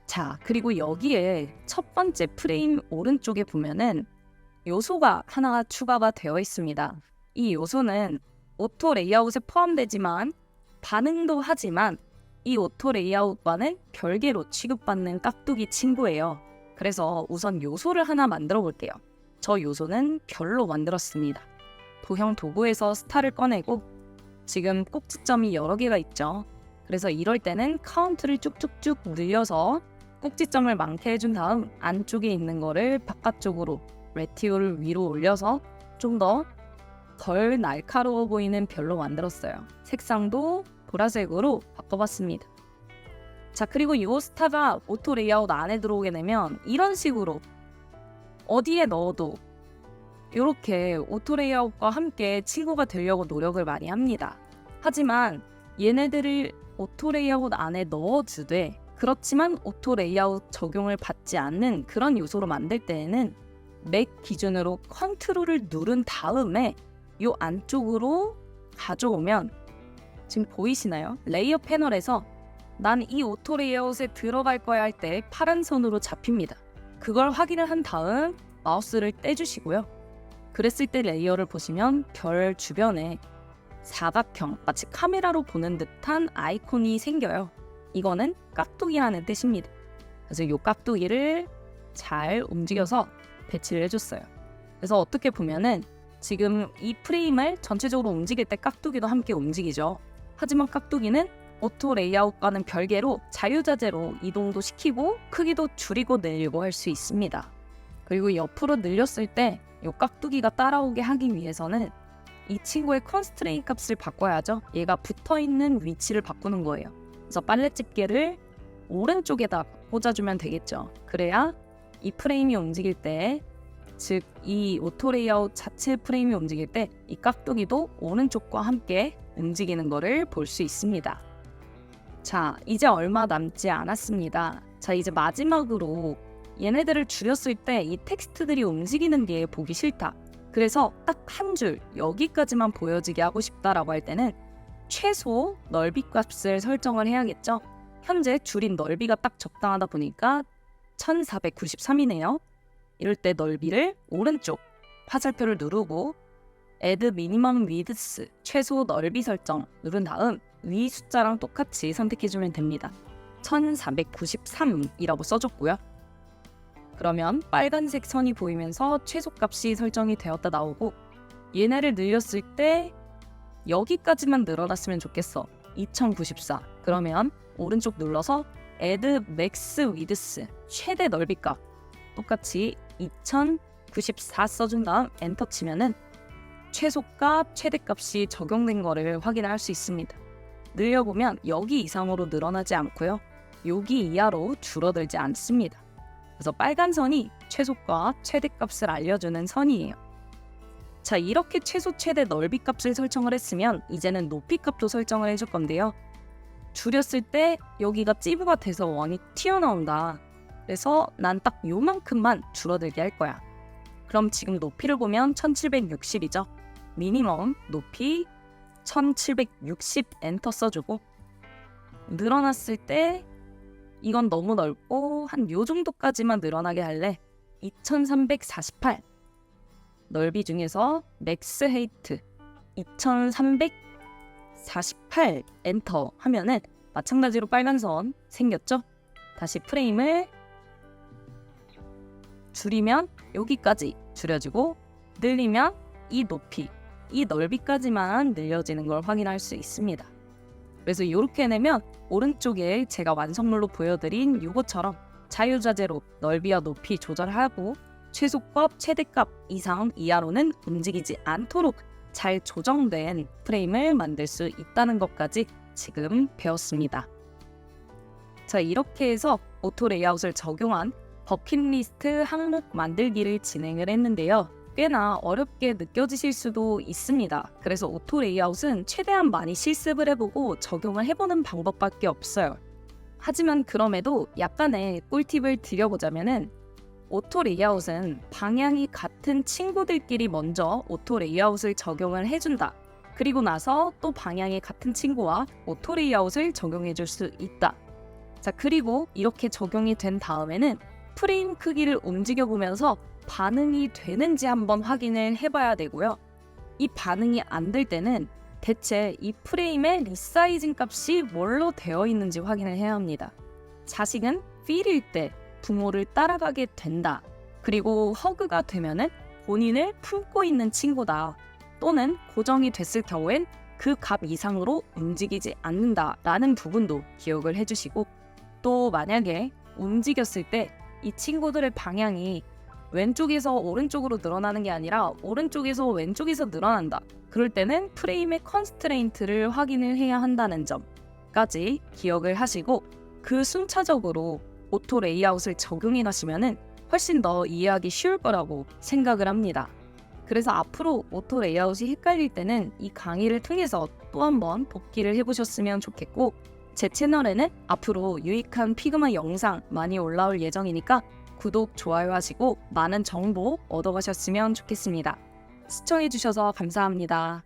자, 그리고 여기에 첫 번째 프레임 오른쪽에 보면은 요소가 하나 추가가 되어 있습니다. 이 요소는 오토 레이아웃에 포함되지만 반응도 하지만 이 오토 레이아웃과는 별개로 취급받는 깍두기 친구예요. 그래서 우선 요소를 하나 만들어 볼게요. 저 요소는 별로 만들었습니다. 도형 도구에서 스타를 꺼내고 지금 꼭지점이 여러 개가 있죠. 그래서 이럴 때는 카운트를 쭉쭉쭉 늘려서 꼭지점을 많게 해준 다음 안쪽에 있는 거를 바깥쪽으로 레티오를 위로 올려서 좀 더 덜 날카로워 보이는 별로 만들었어요. 색상도 보라색으로 바꿔봤습니다. 자, 그리고 이 스타가 오토 레이아웃 안에 들어오게 되면 이런 식으로 어디에 넣어도 이렇게 오토 레이아웃과 함께 친구가 되려고 노력을 많이 합니다. 하지만 얘네들을 오토 레이아웃 안에 넣어주되 그렇지만 오토 레이아웃 적용을 받지 않는 그런 요소로 만들 때에는 맥 기준으로 컨트롤을 누른 다음에 이 안쪽으로 가져오면 지금 보이시나요? 레이어 패널에서 난 이 오토 레이아웃에 들어갈 거야 할 때 파란 선으로 잡힙니다. 그걸 확인을 한 다음 마우스를 떼주시고요. 그랬을 때 레이어를 보시면 별 주변에 사각형, 마치 카메라로 보는 듯한 아이콘이 생겨요. 이거는 깍두기라는 뜻입니다. 그래서 이 깍두기를 잘 움직여서 배치를 해줬어요. 그래서 어떻게 보면은 지금 이 프레임을 전체적으로 움직일 때 깍두기도 함께 움직이죠. 하지만 깍두기는 오토 레이아웃과는 별개로 자유자재로 이동도 시키고 크기도 줄이고 늘리고 할 수 있습니다. 그리고 옆으로 늘렸을 때 이 깍두기가 따라오게 하기 위해서는 이 친구의 컨스트레인 값을 바꿔야죠. 얘가 붙어있는 위치를 바꾸는 거예요. 그래서 빨래 집게를 오른쪽에다 꽂아주면 되겠죠. 그래야 이 프레임이 움직일 때, 즉 이 오토 레이아웃 자체 프레임이 움직일 때 이 깍두기도 오른쪽과 함께 움직이는 거를 볼 수 있습니다. 자, 이제 얼마 남지 않았습니다. 자, 이제 마지막으로 얘네들을 줄였을 때 이 텍스트들이 움직이는 게 보기 싫다. 그래서 딱 한 줄 여기까지만 보여지게 하고 싶다라고 할 때는 최소 넓이 값을 설정을 해야겠죠. 현재 줄인 넓이가 딱 적당하다 보니까 1493이네요. 이럴 때 넓이를 오른쪽 화살표를 누르고 Add Minimum Width 최소 넓이 설정 누른 다음 위 숫자랑 똑같이 선택해주면 됩니다. 1493이라고 써줬고요. 그러면 빨간색 선이 보이면서 최소값이 설정이 되었다 나오고, 얘네를 늘렸을 때 여기까지만 늘어났으면 좋겠어. 2094. 그러면 오른쪽 눌러서 Add Max Width 최대 넓이값 똑같이 2094 써준 다음 엔터 치면은 최소값, 최대값이 적용된 거를 확인할 수 있습니다. 늘려보면 여기 이상으로 늘어나지 않고요. 여기 이하로 줄어들지 않습니다. 그래서 빨간 선이 최소값, 최대값을 알려주는 선이에요. 자, 이렇게 최소, 최대 넓이 값을 설정을 했으면 이제는 높이 값도 설정을 해줄 건데요. 줄였을 때 여기가 찌부가 돼서 원이 튀어나온다. 그래서 난 딱 요만큼만 줄어들게 할 거야. 그럼 지금 높이를 보면 1760이죠. 미니멈 높이 1760 엔터 써주고, 늘어났을 때 이건 너무 넓고 한 요 정도까지만 늘어나게 할래. 2348 넓이 중에서 맥스 헤이트 2348 엔터 하면은 마찬가지로 빨간 선 생겼죠? 다시 프레임을 줄이면 여기까지 줄여지고, 늘리면 이 높이, 이 넓이까지만 늘려지는 걸 확인할 수 있습니다. 그래서 이렇게 내면 오른쪽에 제가 완성물로 보여드린 이것처럼 자유자재로 넓이와 높이 조절하고 최소값, 최대값 이상 이하로는 움직이지 않도록 잘 조정된 프레임을 만들 수 있다는 것까지 지금 배웠습니다. 자, 이렇게 해서 오토 레이아웃을 적용한 버킷리스트 항목 만들기를 진행을 했는데요. 꽤나 어렵게 느껴지실 수도 있습니다. 그래서 오토 레이아웃은 최대한 많이 실습을 해보고 적용을 해보는 방법밖에 없어요. 하지만 그럼에도 약간의 꿀팁을 드려보자면은, 오토 레이아웃은 방향이 같은 친구들끼리 먼저 오토 레이아웃을 적용을 해준다. 그리고 나서 또 방향이 같은 친구와 오토 레이아웃을 적용해줄 수 있다. 자, 그리고 이렇게 적용이 된 다음에는 프레임 크기를 움직여보면서 반응이 되는지 한번 확인을 해봐야 되고요. 이 반응이 안 될 때는 대체 이 프레임의 리사이징 값이 뭘로 되어 있는지 확인을 해야 합니다. 자식은 필일 때 부모를 따라가게 된다. 그리고 허그가 되면은 본인을 품고 있는 친구다. 또는 고정이 됐을 경우엔 그 값 이상으로 움직이지 않는다라는 부분도 기억을 해주시고, 또 만약에 움직였을 때 이 친구들의 방향이 왼쪽에서 오른쪽으로 늘어나는 게 아니라 오른쪽에서 왼쪽에서 늘어난다. 그럴 때는 프레임의 컨스트레인트를 확인을 해야 한다는 점까지 기억을 하시고, 그 순차적으로 오토 레이아웃을 적용해 가시면은 훨씬 더 이해하기 쉬울 거라고 생각을 합니다. 그래서 앞으로 오토 레이아웃이 헷갈릴 때는 이 강의를 통해서 또 한번 복기를 해보셨으면 좋겠고, 제 채널에는 앞으로 유익한 피그마 영상 많이 올라올 예정이니까 구독, 좋아요 하시고 많은 정보 얻어가셨으면 좋겠습니다. 시청해주셔서 감사합니다.